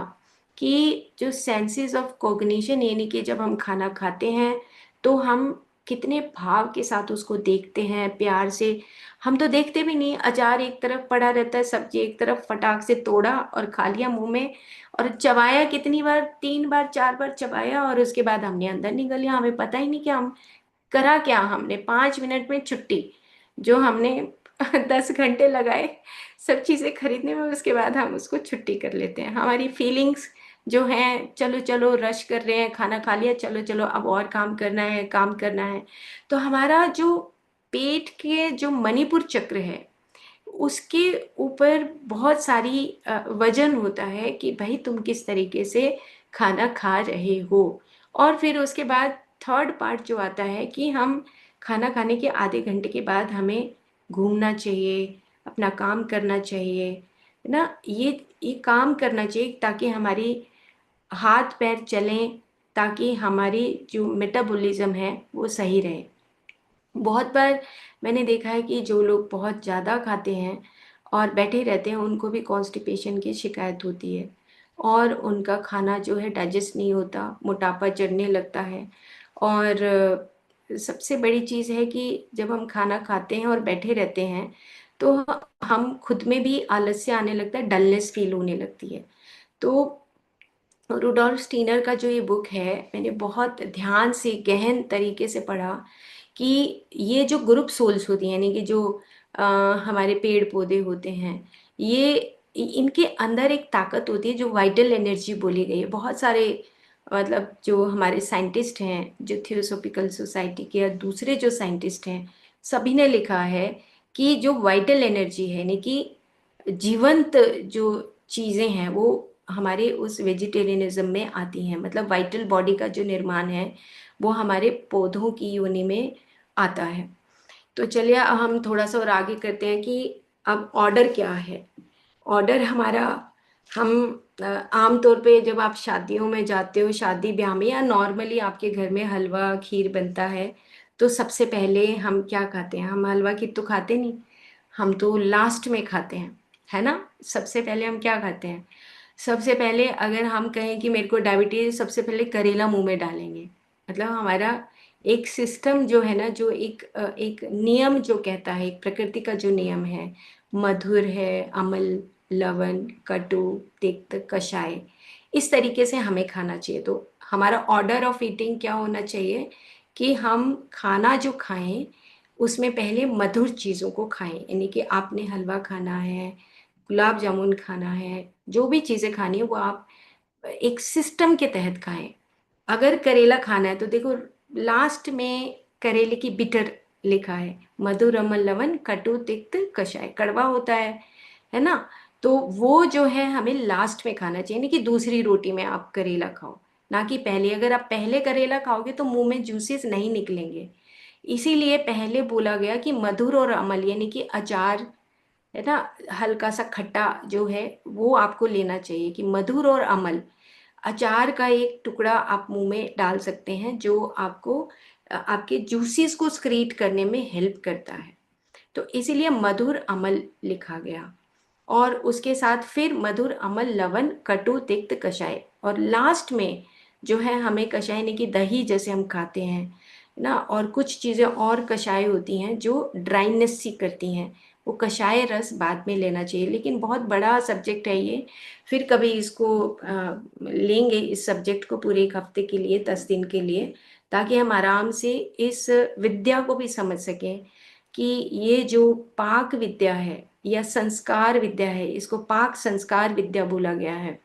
कि जो सेंसेस ऑफ कॉग्निशन, यानी कि जब हम खाना खाते हैं तो हम कितने भाव के साथ उसको देखते हैं, प्यार से। हम तो देखते भी नहीं, अचार एक तरफ पड़ा रहता है, सब्जी एक तरफ, फटाक से तोड़ा और खा लिया मुंह में, और चबाया कितनी बार, 3 बार 4 बार चबाया, और उसके बाद हमने अंदर निकल लिया, हमें पता ही नहीं कि हम करा क्या, हमने 5 मिनट में छुट्टी। जो हमने 10 घंटे लगाए सब चीज़ें खरीदने में, उसके बाद हम उसको छुट्टी कर लेते हैं। हमारी फीलिंग्स जो हैं, चलो चलो रश कर रहे हैं, खाना खा लिया, चलो चलो अब और काम करना है, काम करना है। तो हमारा जो पेट के जो मणिपुर चक्र है, उसके ऊपर बहुत सारी वजन होता है कि भाई तुम किस तरीके से खाना खा रहे हो। और फिर उसके बाद थर्ड पार्ट जो आता है कि हम खाना खाने के आधे घंटे के बाद हमें घूमना चाहिए, अपना काम करना चाहिए, है ना। ये काम करना चाहिए ताकि हमारी हाथ पैर चलें, ताकि हमारी जो मेटाबॉलिज्म है वो सही रहे। बहुत बार मैंने देखा है कि जो लोग बहुत ज़्यादा खाते हैं और बैठे रहते हैं, उनको भी कॉन्स्टिपेशन की शिकायत होती है, और उनका खाना जो है डाइजेस्ट नहीं होता, मोटापा चढ़ने लगता है। और सबसे बड़ी चीज़ है कि जब हम खाना खाते हैं और बैठे रहते हैं तो हम खुद में भी आलस्य आने लगता है, डलनेस फील होने लगती है। तो रूडोल्फ स्टीनर का जो ये बुक है, मैंने बहुत ध्यान से गहन तरीके से पढ़ा कि ये जो ग्रुप सोल्स होती हैं, यानी कि जो अ, हमारे पेड़ पौधे होते हैं, ये इनके अंदर एक ताकत होती है जो वाइटल एनर्जी बोली गई है। बहुत सारे मतलब जो हमारे साइंटिस्ट हैं, जो थियोसॉफिकल सोसाइटी के या दूसरे जो साइंटिस्ट हैं, सभी ने लिखा है कि जो वाइटल एनर्जी है, यानी कि जीवंत जो चीज़ें हैं, वो हमारे उस वेजिटेरियनिज्म में आती हैं। मतलब वाइटल बॉडी का जो निर्माण है वो हमारे पौधों की योनि में आता है। तो चलिए अब हम थोड़ा सा और आगे करते हैं कि अब ऑर्डर क्या है। ऑर्डर हमारा, हम आम तौर पे जब आप शादियों में जाते हो, शादी ब्याह में, या नॉर्मली आपके घर में हलवा खीर बनता है, तो सबसे पहले हम क्या खाते हैं? हम हलवा खीर तो खाते नहीं, हम तो लास्ट में खाते हैं, है ना। सबसे पहले हम क्या खाते हैं? सबसे पहले अगर हम कहें कि मेरे को डायबिटीज, सबसे पहले करेला मुंह में डालेंगे। मतलब हमारा एक सिस्टम जो है ना, जो एक नियम जो कहता है, एक प्रकृति का जो नियम है, मधुर है, अम्ल, लवण, कटु, तिक्त, कषाय, इस तरीके से हमें खाना चाहिए। तो हमारा ऑर्डर ऑफ ईटिंग क्या होना चाहिए कि हम खाना जो खाएं उसमें पहले मधुर चीज़ों को खाएं, यानी कि आपने हलवा खाना है, गुलाब जामुन खाना है, जो भी चीज़ें खानी है वो आप एक सिस्टम के तहत खाएं। अगर करेला खाना है तो देखो, लास्ट में करेले की बिटर लिखा है, मधुर अम्ल लवण कटु तिक्त कषाय, कड़वा होता है ना। तो वो जो है हमें लास्ट में खाना चाहिए, नहीं कि दूसरी रोटी में आप करेला खाओ, ना कि पहले। अगर आप पहले करेला खाओगे तो मुंह में जूसेस नहीं निकलेंगे। इसीलिए पहले बोला गया कि मधुर और अम्ल, यानी कि अचार है ना, हल्का सा खट्टा जो है वो आपको लेना चाहिए, कि मधुर और अम्ल अचार का एक टुकड़ा आप मुंह में डाल सकते हैं, जो आपको आपके जूसेस को स्क्रीट करने में हेल्प करता है। तो इसीलिए मधुर अम्ल लिखा गया। और उसके साथ फिर मधुर अम्ल लवण कटु तिक्त कषाय, और लास्ट में जो है हमें कषाय ने की दही जैसे हम खाते हैं ना, और कुछ चीज़ें और कषाय होती हैं जो ड्राइनेस सी करती हैं, वो कषाय रस बाद में लेना चाहिए। लेकिन बहुत बड़ा सब्जेक्ट है ये, फिर कभी इसको लेंगे इस सब्जेक्ट को पूरे एक हफ्ते के लिए, 10 दिन के लिए, ताकि हम आराम से इस विद्या को भी समझ सकें कि ये जो पाक विद्या है या संस्कार विद्या है, इसको पाक संस्कार विद्या बोला गया है।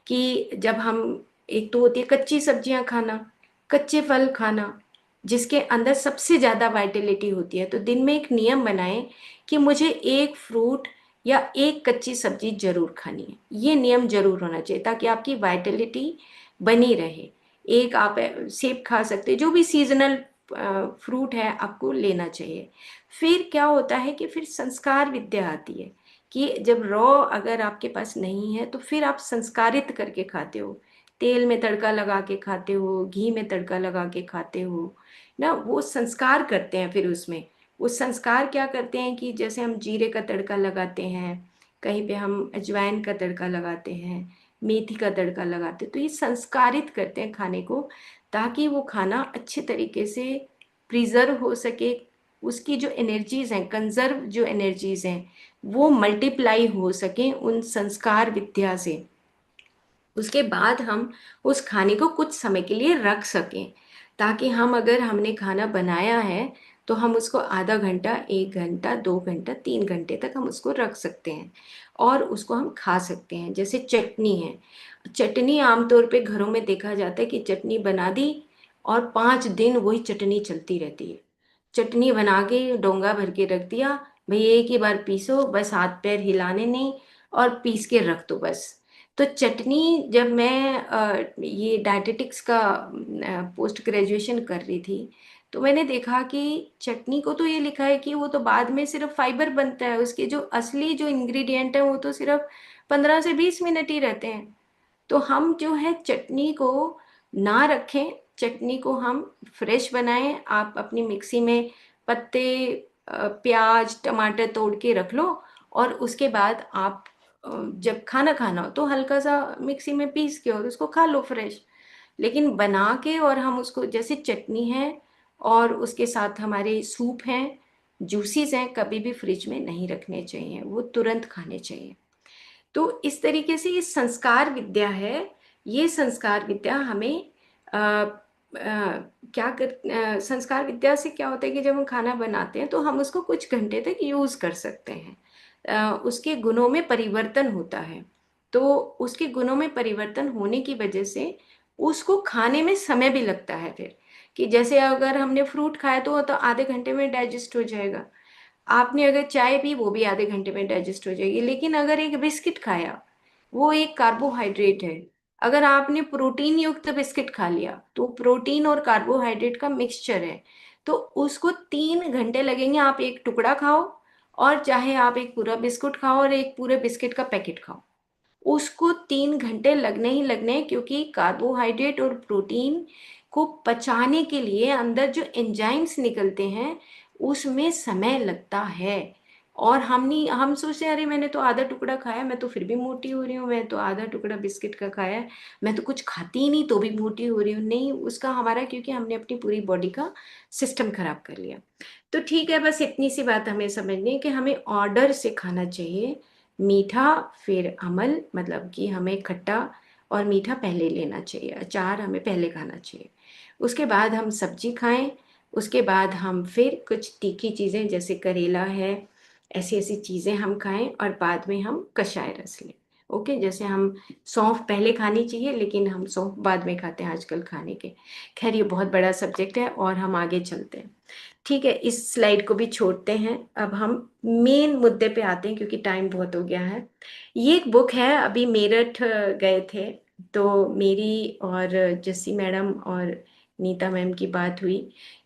कि जब हम, एक तो होती है कच्ची सब्जियां खाना, कच्चे फल खाना, जिसके अंदर सबसे ज़्यादा वाइटलिटी होती है, तो दिन में एक नियम बनाएं कि मुझे एक फ्रूट या एक कच्ची सब्जी जरूर खानी है। ये नियम जरूर होना चाहिए ताकि आपकी वाइटलिटी बनी रहे। एक आप सेब खा सकते हैं, जो भी सीजनल फ्रूट है आपको लेना चाहिए। फिर क्या होता है कि फिर संस्कार विद्या आती है, कि जब रॉ अगर आपके पास नहीं है तो फिर आप संस्कारित करके खाते हो, तेल में तड़का लगा के खाते हो, घी में तड़का लगा के खाते हो ना, वो संस्कार करते हैं। फिर उसमें वो संस्कार क्या करते हैं कि जैसे हम जीरे का तड़का लगाते हैं, कहीं पे हम अजवाइन का तड़का लगाते हैं, मेथी का तड़का लगाते हैं, तो ये संस्कारित करते हैं खाने को, ताकि वो खाना अच्छे तरीके से प्रिजर्व हो सके, उसकी जो एनर्जीज हैं, कंजर्व जो एनर्जीज हैं, वो मल्टीप्लाई हो सके उन संस्कार विद्या से। उसके बाद हम उस खाने को कुछ समय के लिए रख सकें, ताकि हम, अगर हमने खाना बनाया है तो हम उसको आधा घंटा, 1 घंटा, 2 घंटा, 3 घंटे तक हम उसको रख सकते हैं और उसको हम खा सकते हैं। जैसे चटनी है, चटनी आमतौर पे घरों में देखा जाता है कि चटनी बना दी और 5 दिन वही चटनी चलती रहती है। चटनी बना के डोंगा भर के रख दिया, भाई एक ही बार पीसो, बस हाथ पैर हिलाने नहीं, और पीस के रख दो बस। तो चटनी, जब मैं ये डायटेटिक्स का पोस्ट ग्रेजुएशन कर रही थी, तो मैंने देखा कि चटनी को तो ये लिखा है कि वो तो बाद में सिर्फ फाइबर बनता है, उसके जो असली जो इंग्रेडिएंट है वो तो सिर्फ 15 से 20 मिनट ही रहते हैं। तो हम जो है चटनी को ना रखें, चटनी को हम फ्रेश बनाएं। आप अपनी मिक्सी में पत्ते, प्याज, टमाटर तोड़ के रख लो, और उसके बाद आप जब खाना खाना हो तो हल्का सा मिक्सी में पीस के और उसको खा लो फ्रेश। लेकिन बना के और हम उसको, जैसे चटनी है और उसके साथ हमारे सूप हैं, जूसीज हैं, कभी भी फ्रिज में नहीं रखने चाहिए, वो तुरंत खाने चाहिए। तो इस तरीके से ये संस्कार विद्या है। ये संस्कार विद्या हमें क्या कर, संस्कार विद्या से क्या होता है कि जब हम खाना बनाते हैं तो हम उसको कुछ घंटे तक यूज कर सकते हैं। उसके गुणों में परिवर्तन होता है। तो उसके गुणों में परिवर्तन होने की वजह से उसको खाने में समय भी लगता है फिर, कि जैसे अगर हमने फ्रूट खाया तो आधे घंटे में डाइजेस्ट हो जाएगा। आपने अगर चाय पी, वो भी आधे घंटे में डाइजेस्ट हो जाएगी। लेकिन अगर एक बिस्किट खाया, वो एक कार्बोहाइड्रेट है। अगर आपने प्रोटीन युक्त बिस्किट खा लिया तो प्रोटीन और कार्बोहाइड्रेट का मिक्सचर है, तो उसको 3 घंटे लगेंगे। आप एक टुकड़ा खाओ, और चाहे आप एक पूरा बिस्कुट खाओ और एक पूरे बिस्किट का पैकेट खाओ, उसको 3 घंटे लगने ही लगने हैं, क्योंकि कार्बोहाइड्रेट और प्रोटीन को पचाने के लिए अंदर जो एंजाइम्स निकलते हैं उसमें समय लगता है। और हम सोचते हैं अरे मैंने तो आधा टुकड़ा खाया, मैं तो फिर भी मोटी हो रही हूँ, मैं तो आधा टुकड़ा बिस्किट का खाया है, मैं तो कुछ खाती ही नहीं तो भी मोटी हो रही हूँ। नहीं, उसका हमारा, क्योंकि हमने अपनी पूरी बॉडी का सिस्टम खराब कर लिया। तो ठीक है, बस इतनी सी बात हमें समझनी है कि हमें ऑर्डर से खाना चाहिए। मीठा, फिर अमल, मतलब कि हमें खट्टा और मीठा पहले लेना चाहिए, अचार हमें पहले खाना चाहिए, उसके बाद हम सब्जी खाएं, उसके बाद हम फिर कुछ तीखी चीज़ें जैसे करेला है, ऐसी ऐसी चीज़ें हम खाएं, और बाद में हम कषाय रस लें। ओके, जैसे हम सौंफ पहले खानी चाहिए लेकिन हम सौंफ बाद में खाते हैं आजकल खाने के। खैर ये बहुत बड़ा सब्जेक्ट है और हम आगे चलते हैं। ठीक है, इस स्लाइड को भी छोड़ते हैं। अब हम मेन मुद्दे पे आते हैं क्योंकि टाइम बहुत हो गया है। ये एक बुक है, अभी मेरठ गए थे तो मेरी और जस्सी मैडम और नीता मैम की बात हुई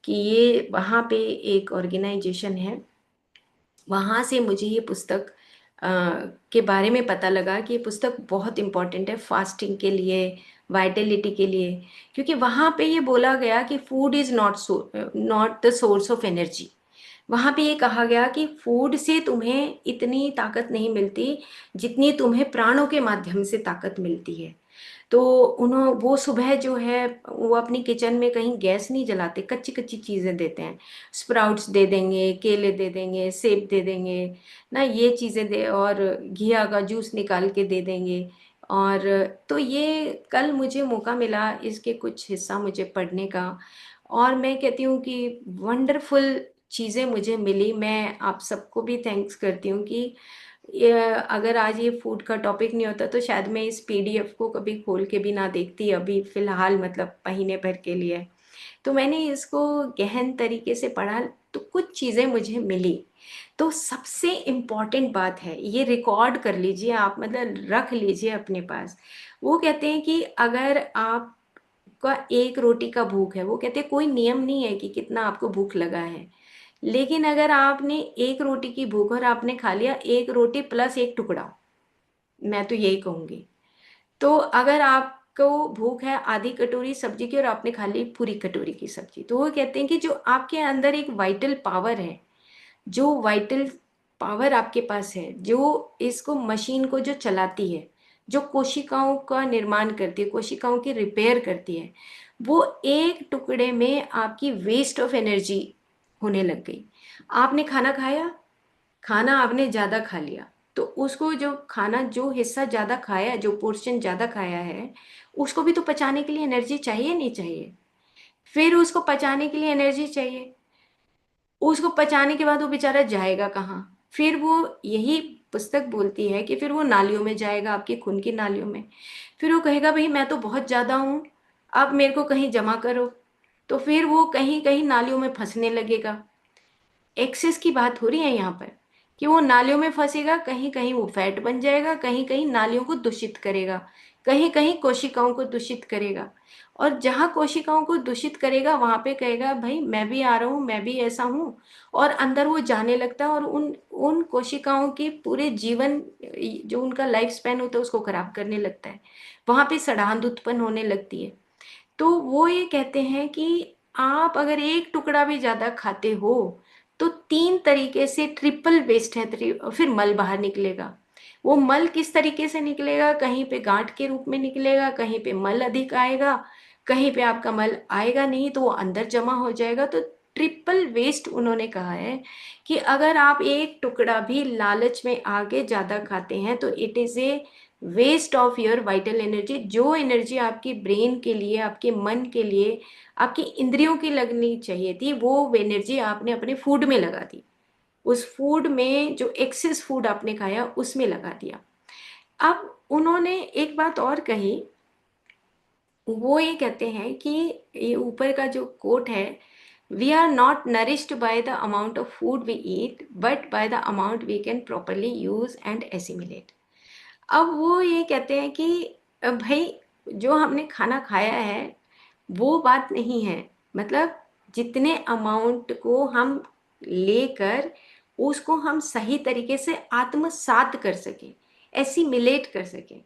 कि ये वहाँ पे एक ऑर्गेनाइजेशन है, वहाँ से मुझे ये पुस्तक अ, के बारे में पता लगा कि ये पुस्तक बहुत इम्पॉर्टेंट है फास्टिंग के लिए, वाइटलिटी के लिए। क्योंकि वहाँ पे ये बोला गया कि food is not the source of energy. वहाँ पे ये कहा गया कि फूड से तुम्हें इतनी ताकत नहीं मिलती जितनी तुम्हें प्राणों के माध्यम से ताकत मिलती है। तो वो सुबह जो है वो अपनी किचन में कहीं गैस नहीं जलाते, कच्ची कच्ची चीज़ें देते हैं। स्प्राउट्स दे देंगे, केले दे देंगे, सेब दे देंगे ना, ये चीज़ें दे, और घिया का जूस निकाल के दे देंगे। और तो ये कल मुझे मौका मिला इसके कुछ हिस्सा मुझे पढ़ने का, और मैं कहती हूँ कि वंडरफुल चीज़ें मुझे मिली। मैं आप सबको भी थैंक्स करती हूँ कि ये, अगर आज ये फूड का टॉपिक नहीं होता तो शायद मैं इस पीडीएफ को कभी खोल के भी ना देखती, अभी फिलहाल मतलब महीने भर के लिए। तो मैंने इसको गहन तरीके से पढ़ा तो कुछ चीज़ें मुझे मिली। तो सबसे इम्पॉर्टेंट बात है, ये रिकॉर्ड कर लीजिए आप, मतलब रख लीजिए अपने पास। वो कहते हैं कि अगर आपका एक रोटी का भूख है, वो कहते हैं कोई नियम नहीं है कि कितना आपको भूख लगा है, लेकिन अगर आपने एक रोटी की भूख और आपने खा लिया एक रोटी प्लस एक टुकड़ा, मैं तो यही कहूंगी। तो अगर आपको भूख है आधी कटोरी सब्जी की और आपने खा ली पूरी कटोरी की सब्जी, तो वो कहते हैं कि जो आपके अंदर एक वाइटल पावर है, जो वाइटल पावर आपके पास है, जो इसको मशीन को जो चलाती है, जो कोशिकाओं का निर्माण करती है, कोशिकाओं की रिपेयर करती है, वो एक टुकड़े में आपकी वेस्ट ऑफ एनर्जी होने लग गई। आपने खाना खाया, खाना आपने ज़्यादा खा लिया, तो उसको जो खाना जो हिस्सा ज़्यादा खाया, जो पोर्शन ज़्यादा खाया है, उसको भी तो पचाने के लिए एनर्जी चाहिए नहीं चाहिए? फिर उसको पचाने के लिए एनर्जी चाहिए, उसको पचाने के बाद वो बेचारा जाएगा कहाँ? फिर वो, यही पुस्तक बोलती है कि फिर वो नालियों में जाएगा, आपके खून की नालियों में। फिर वो कहेगा भाई मैं तो बहुत ज़्यादा हूँ, अब मेरे को कहीं जमा करो। तो फिर वो कहीं कहीं नालियों में फंसने लगेगा। एक्सेस की बात हो रही है यहाँ पर कि वो नालियों में फंसेगा, कहीं कहीं वो फैट बन जाएगा, कहीं कहीं नालियों को दूषित करेगा, कहीं कहीं कोशिकाओं को दूषित करेगा। और जहाँ कोशिकाओं को दूषित करेगा वहां पे कहेगा भाई मैं भी आ रहा हूँ, मैं भी ऐसा हूँ, और अंदर वो जाने लगता है और उन उन कोशिकाओं के पूरे जीवन, जो उनका लाइफ स्पैन होता है उसको खराब करने लगता है। वहां पे सड़ांध उत्पन्न होने लगती है। तो वो ये कहते हैं कि आप अगर एक टुकड़ा भी ज्यादा खाते हो तो तीन तरीके से ट्रिपल वेस्ट है, फिर मल बाहर निकलेगा। वो मल किस तरीके से निकलेगा? कहीं पे गांठ के रूप में निकलेगा, कहीं पे मल अधिक आएगा, कहीं पे आपका मल आएगा नहीं तो वो अंदर जमा हो जाएगा। तो ट्रिपल वेस्ट उन्होंने कहा है कि अगर आप एक टुकड़ा भी लालच में आगे ज्यादा खाते हैं तो it is a waste of your vital energy. जो एनर्जी आपकी ब्रेन के लिए, आपके मन के लिए, आपकी इंद्रियों की लगनी चाहिए थी, वो एनर्जी आपने अपने फूड में लगा दी। उस फूड में जो एक्सेस फूड आपने खाया उसमें लगा दिया। अब उन्होंने एक बात और कही, वो ये कहते हैं कि ये ऊपर का जो कोट है, we are not nourished by the amount of food we eat but by the amount we can properly use and assimilate. अब वो ये कहते हैं कि भाई जो हमने खाना खाया है वो बात नहीं है, मतलब जितने अमाउंट को हम लेकर उसको हम सही तरीके से आत्मसात कर सकें, एसिमिलेट कर सकें।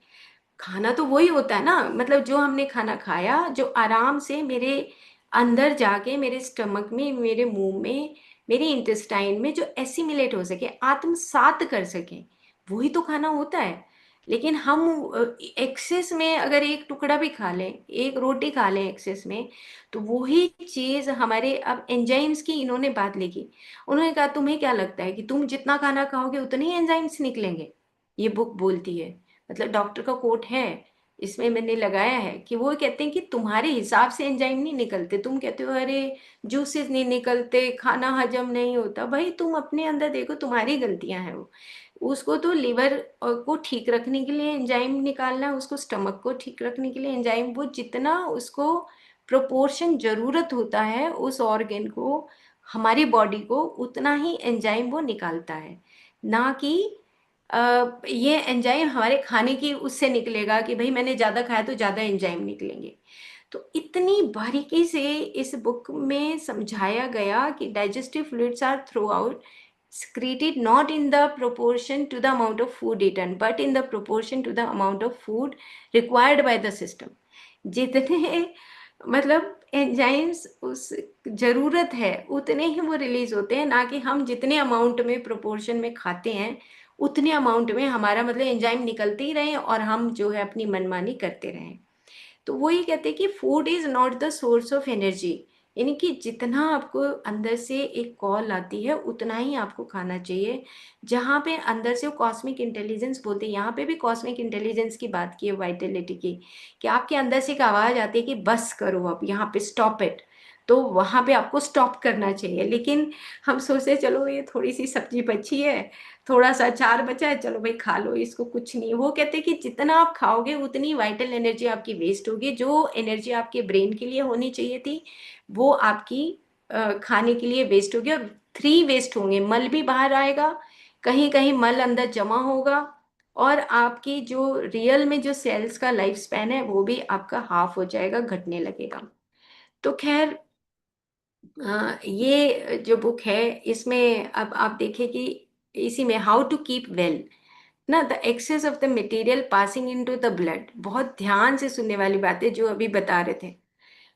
खाना तो वही होता है ना, मतलब जो हमने खाना खाया जो आराम से मेरे अंदर जाके मेरे स्टमक में, मेरे मुंह में, मेरे इंटेस्टाइन में जो एसिमिलेट हो सके, आत्मसात कर सके, वही तो खाना होता है। लेकिन हम एक्सेस में अगर एक टुकड़ा भी खा लें, एक रोटी खा लें एक्सेस में, तो वही चीज हमारे, अब एंजाइम्स की इन्होंने बात लिखी। उन्होंने कहा तुम्हें क्या लगता है कि तुम जितना खाना खाओगे उतने ही एंजाइम्स निकलेंगे? ये बुक बोलती है, मतलब डॉक्टर का कोट है, इसमें मैंने लगाया है कि वो कहते हैं कि तुम्हारे हिसाब से एंजाइम नहीं निकलते। तुम कहते हो अरे जूसेस नहीं निकलते, खाना हजम नहीं होता, भाई तुम अपने अंदर देखो, तुम्हारी गलतियां हैं वो। उसको तो लिवर को ठीक रखने के लिए एंजाइम निकालना है, उसको स्टमक को ठीक रखने के लिए एंजाइम, वो जितना उसको प्रोपोर्शन जरूरत होता है उस ऑर्गन को, हमारी बॉडी को, उतना ही एंजाइम वो निकालता है। ना कि ये एंजाइम हमारे खाने की उससे निकलेगा कि भाई मैंने ज़्यादा खाया तो ज़्यादा एंजाइम निकलेंगे। तो इतनी बारीकी से इस बुक में समझाया गया कि digestive fluids are throughout secreted not in the proportion to the amount of food eaten but in the proportion to the amount of food required by the system। जितने मतलब एंजाइम्स उस जरूरत है उतने ही वो रिलीज होते हैं, ना कि हम जितने अमाउंट में प्रोपोर्शन में खाते हैं उतने अमाउंट में हमारा मतलब एंजाइम निकलते ही रहे और हम जो है अपनी मनमानी करते रहें। तो वो ये कहते हैं कि food is not the source of energy, यानी कि जितना आपको अंदर से एक कॉल आती है उतना ही आपको खाना चाहिए। जहाँ पे अंदर से वो कॉस्मिक इंटेलिजेंस बोलते हैं, यहाँ पे भी कॉस्मिक इंटेलिजेंस की बात की है, वाइटलिटी की, कि आपके अंदर से एक आवाज आती है कि बस करो अब यहाँ पे, स्टॉप इट। तो वहां पे आपको स्टॉप करना चाहिए, लेकिन हम सोचते चलो ये थोड़ी सी सब्जी बची है, थोड़ा सा अचार बचा है, चलो भाई खा लो इसको, कुछ नहीं। वो कहते हैं कि जितना आप खाओगे उतनी वाइटल एनर्जी आपकी वेस्ट होगी। जो एनर्जी आपके ब्रेन के लिए होनी चाहिए थी वो आपकी खाने के लिए वेस्ट होगी, और थ्री वेस्ट होंगे। मल भी बाहर आएगा, कहीं कहीं मल अंदर जमा होगा, और आपकी जो रियल में जो सेल्स का लाइफ स्पैन है वो भी आपका हाफ हो जाएगा, घटने लगेगा। तो खैर ये जो बुक है इसमें अब आप देखें कि इसी में हाउ टू कीप वेल ना, the excess of the material passing into the blood, बहुत ध्यान से सुनने वाली बातें जो अभी बता रहे थे।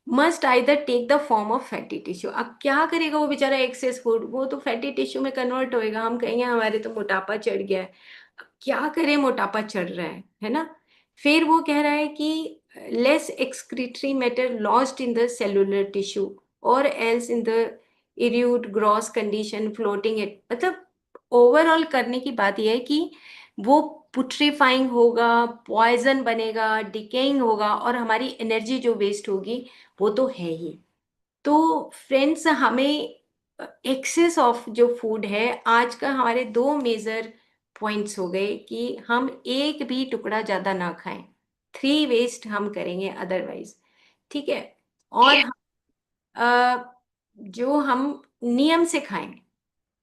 Must either take the form of fatty tissue, अब क्या करेगा वो बेचारा एक्सेस फूड, वो तो फैटी टिश्यू में कन्वर्ट होएगा। हम कहेंगे हमारे तो मोटापा चढ़ गया है, अब क्या करें, मोटापा चढ़ रहा है ना। फिर वो कह रहा है कि less excretory matter lost in the cellular tissue और एल्स इन द इर्यूट ग्रॉस कंडीशन फ्लोटिंग इट, मतलब ओवरऑल करने की बात यह है कि वो पुट्रीफाइंग होगा, पॉइजन बनेगा, डिकेइंग होगा, और हमारी एनर्जी जो वेस्ट होगी वो तो है ही। तो फ्रेंड्स, हमें एक्सेस ऑफ जो फूड है, आज का हमारे दो मेजर पॉइंट्स हो गए कि हम एक भी टुकड़ा ज़्यादा ना खाएं, थ्री वेस्ट हम करेंगे अदरवाइज, ठीक है। और जो हम नियम से खाएं,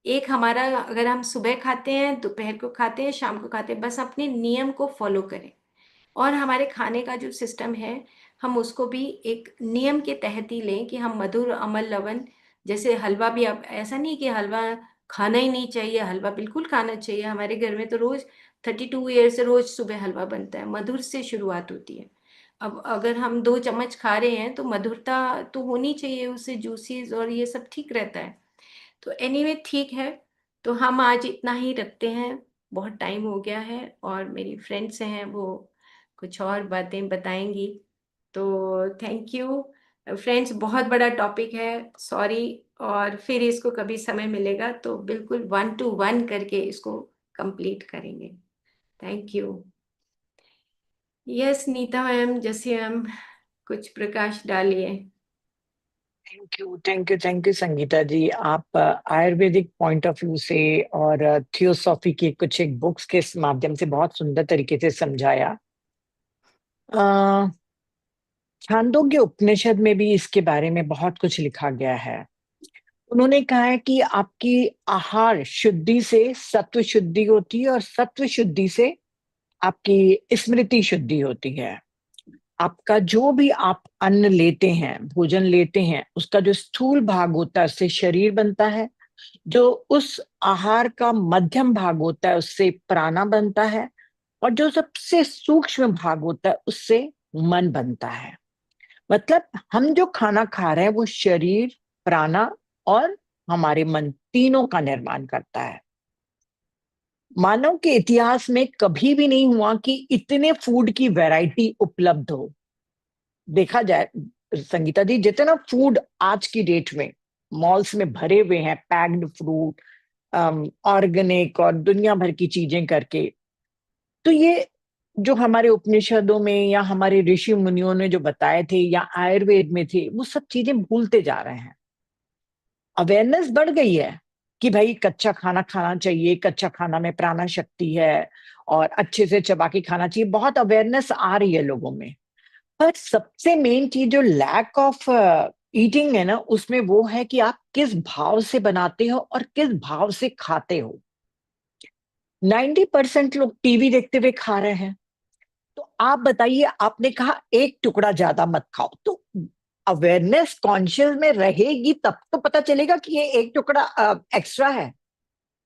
एक हमारा, अगर हम सुबह खाते हैं, दोपहर को खाते हैं, शाम को खाते हैं, बस अपने नियम को फॉलो करें। और हमारे खाने का जो सिस्टम है हम उसको भी एक नियम के तहत ही लें कि हम मधुर अमल लवण, जैसे हलवा भी, अब ऐसा नहीं कि हलवा खाना ही नहीं चाहिए, हलवा बिल्कुल खाना चाहिए। हमारे घर में तो रोज 32 ईयर से रोज सुबह हलवा बनता है, मधुर से शुरुआत होती है। अब अगर हम 2 चम्मच खा रहे हैं तो मधुरता तो होनी चाहिए, उससे जूसीज और ये सब ठीक रहता है। तो एनीवे ठीक है, तो हम आज इतना ही रखते हैं, बहुत टाइम हो गया है, और मेरी फ्रेंड्स हैं वो कुछ और बातें बताएंगी। तो थैंक यू फ्रेंड्स, बहुत बड़ा टॉपिक है, सॉरी। और फिर इसको कभी समय मिलेगा तो बिल्कुल 1 to 1 करके इसको कंप्लीट करेंगे। Thank you. Yes Neeta ma'am, जैसे मैम, कुछ प्रकाश डालिए। Thank you, thank you, thank you Sangeeta ji. आप आयुर्वेदिक पॉइंट ऑफ व्यू से और थियोसॉफी की कुछ एक बुक्स के माध्यम से बहुत सुंदर तरीके से समझाया। अ, छांदोग्य उपनिषद में भी इसके बारे में बहुत कुछ लिखा गया है। उन्होंने कहा है कि आपकी आहार शुद्धि से सत्व शुद्धि होती है और सत्व शुद्धि से आपकी स्मृति शुद्धि होती है। आपका जो भी आप अन्न लेते हैं, भोजन लेते हैं, उसका जो स्थूल भाग होता है उससे शरीर बनता है। जो उस आहार का मध्यम भाग होता है उससे प्राणा बनता है। और जो सबसे सूक्ष्म भाग होता है उससे मन बनता है। मतलब हम जो खाना खा रहे हैं वो शरीर, प्राणा और हमारे मन तीनों का निर्माण करता है। मानव के इतिहास में कभी भी नहीं हुआ कि इतने फूड की वैरायटी उपलब्ध हो। देखा जाए संगीता जी, जितना फूड आज की डेट में मॉल्स में भरे हुए हैं, पैक्ड फ्रूट, ऑर्गेनिक और दुनिया भर की चीजें करके, तो ये जो हमारे उपनिषदों में या हमारे ऋषि मुनियों ने जो बताए थे या आयुर्वेद में थे, वो सब चीजें भूलते जा रहे हैं। अवेयरनेस बढ़ गई है कि भाई कच्चा खाना खाना चाहिए, कच्चा खाना में प्राण शक्ति है और अच्छे से चबा के खाना चाहिए, बहुत अवेयरनेस आ रही है लोगों में। पर सबसे मेन चीज जो लैक ऑफ ईटिंग है ना, उसमें वो है कि आप किस भाव से बनाते हो और किस भाव से खाते हो। 90% लोग टीवी देखते हुए खा रहे हैं। तो आप बताइए, आपने कहा एक टुकड़ा ज्यादा मत खाओ, तो अवेयरनेस कॉन्शियस में रहेगी तब तो पता चलेगा कि ये एक टुकड़ा एक्स्ट्रा है।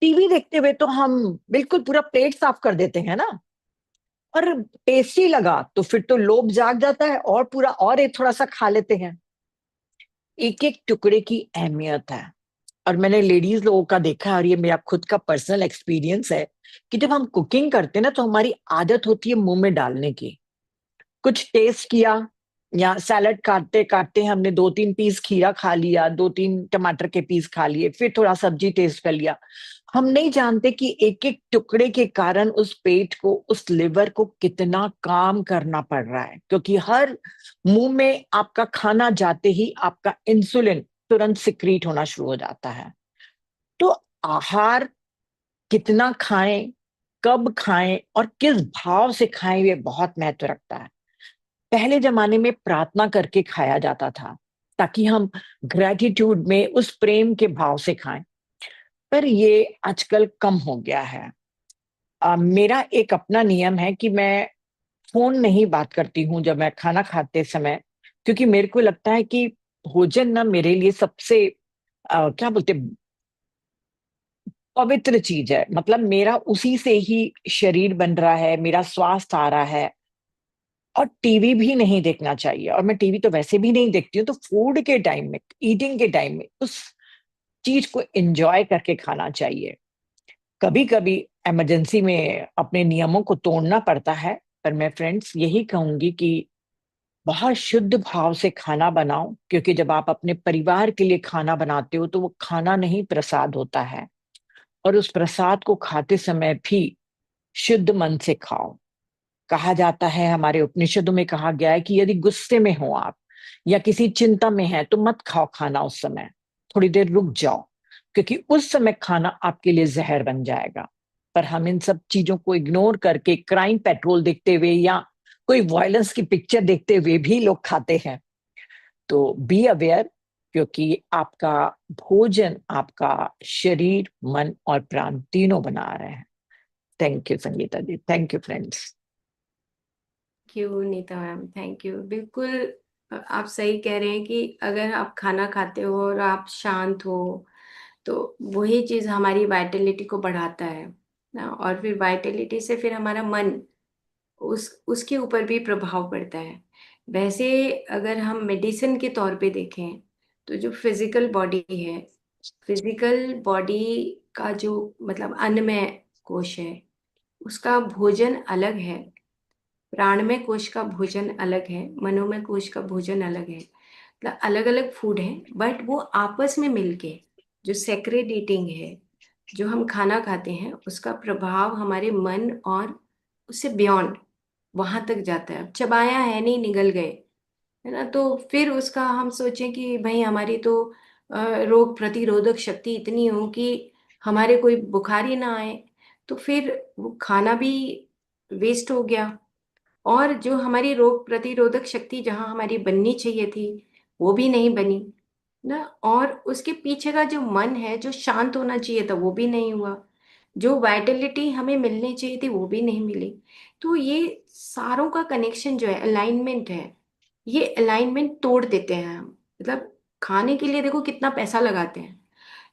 टीवी देखते हुए तो हम बिल्कुल पूरा प्लेट साफ कर देते हैं ना। और टेस्टी लगा तो फिर तो लोभ जाग जाता है और पूरा और एक थोड़ा सा खा लेते हैं। एक एक टुकड़े की अहमियत है। और मैंने लेडीज लोगों का देखा है, और ये मेरा खुद का पर्सनल एक्सपीरियंस है, कि जब हम कुकिंग करते हैं ना, तो हमारी आदत होती है मुंह में डालने की। कुछ टेस्ट किया, या सैलड काटते काटते हमने 2-3 पीस खीरा खा लिया, 2-3 टमाटर के पीस खा लिए, फिर थोड़ा सब्जी टेस्ट कर लिया। हम नहीं जानते कि एक एक टुकड़े के कारण उस पेट को, उस लिवर को कितना काम करना पड़ रहा है, क्योंकि हर मुंह में आपका खाना जाते ही आपका इंसुलिन तुरंत सिक्रीट होना शुरू हो जाता है। तो आहार कितना खाएं, कब खाएं और किस भाव से खाएं, ये बहुत महत्व रखता है। पहले जमाने में प्रार्थना करके खाया जाता था, ताकि हम ग्रेटिट्यूड में उस प्रेम के भाव से खाएं। पर ये आजकल कम हो गया है। मेरा एक अपना नियम है कि मैं फोन नहीं बात करती हूँ जब मैं खाना खाते समय, क्योंकि मेरे को लगता है कि भोजन ना मेरे लिए सबसे क्या बोलते, पवित्र चीज है। मतलब मेरा उसी से ही शरीर बन रहा है, मेरा स्वास्थ्य आ रहा है। और टीवी भी नहीं देखना चाहिए, और मैं टीवी तो वैसे भी नहीं देखती हूँ। तो फूड के टाइम में, ईटिंग के टाइम में उस चीज को एंजॉय करके खाना चाहिए। कभी कभी इमरजेंसी में अपने नियमों को तोड़ना पड़ता है, पर मैं फ्रेंड्स यही कहूंगी कि बहुत शुद्ध भाव से खाना बनाओ, क्योंकि जब आप अपने परिवार के लिए खाना बनाते हो तो वो खाना नहीं प्रसाद होता है। और उस प्रसाद को खाते समय भी शुद्ध मन से खाओ। कहा जाता है, हमारे उपनिषदों में कहा गया है कि यदि गुस्से में हो आप या किसी चिंता में है तो मत खाओ खाना उस समय, थोड़ी देर रुक जाओ, क्योंकि उस समय खाना आपके लिए जहर बन जाएगा। पर हम इन सब चीजों को इग्नोर करके क्राइम पेट्रोल देखते हुए या कोई वायलेंस की पिक्चर देखते हुए भी लोग खाते हैं। तो बी अवेयर, क्योंकि आपका भोजन आपका शरीर, मन और प्राण तीनों बना रहे हैं। Thank you Sangeeta ji, thank you friends. क्यों नीता मैम, थैंक यू। बिल्कुल आप सही कह रहे हैं कि अगर आप खाना खाते हो और आप शांत हो तो वही चीज हमारी वाइटलिटी को बढ़ाता है ना। और फिर वाइटलिटी से फिर हमारा मन, उसके ऊपर भी प्रभाव पड़ता है। वैसे अगर हम मेडिसिन के तौर पे देखें तो जो फिजिकल बॉडी है, फिजिकल बॉडी का जो मतलब अन्नमय कोश है, उसका भोजन अलग है। प्राणमय कोश का भोजन अलग है, मनोमय कोश का भोजन अलग है। मतलब अलग अलग फूड है, बट वो आपस में मिलके जो सेक्रेड ईटिंग है, जो हम खाना खाते हैं, उसका प्रभाव हमारे मन और उससे बियॉन्ड वहां तक जाता है। अब चबाया है नहीं, निगल गए, है ना। तो फिर उसका हम सोचें कि भाई हमारी तो रोग प्रतिरोधक शक्ति इतनी हो कि हमारे कोई बुखार ही ना आए, तो फिर वो खाना भी वेस्ट हो गया। और जो हमारी रोग प्रतिरोधक शक्ति जहाँ हमारी बननी चाहिए थी, वो भी नहीं बनी ना। और उसके पीछे का जो मन है, जो शांत होना चाहिए था, वो भी नहीं हुआ। जो वाइटलिटी हमें मिलनी चाहिए थी, वो भी नहीं मिली। तो ये सारों का कनेक्शन जो है, अलाइनमेंट है, ये अलाइनमेंट तोड़ देते हैं हम। मतलब खाने के लिए देखो कितना पैसा लगाते हैं,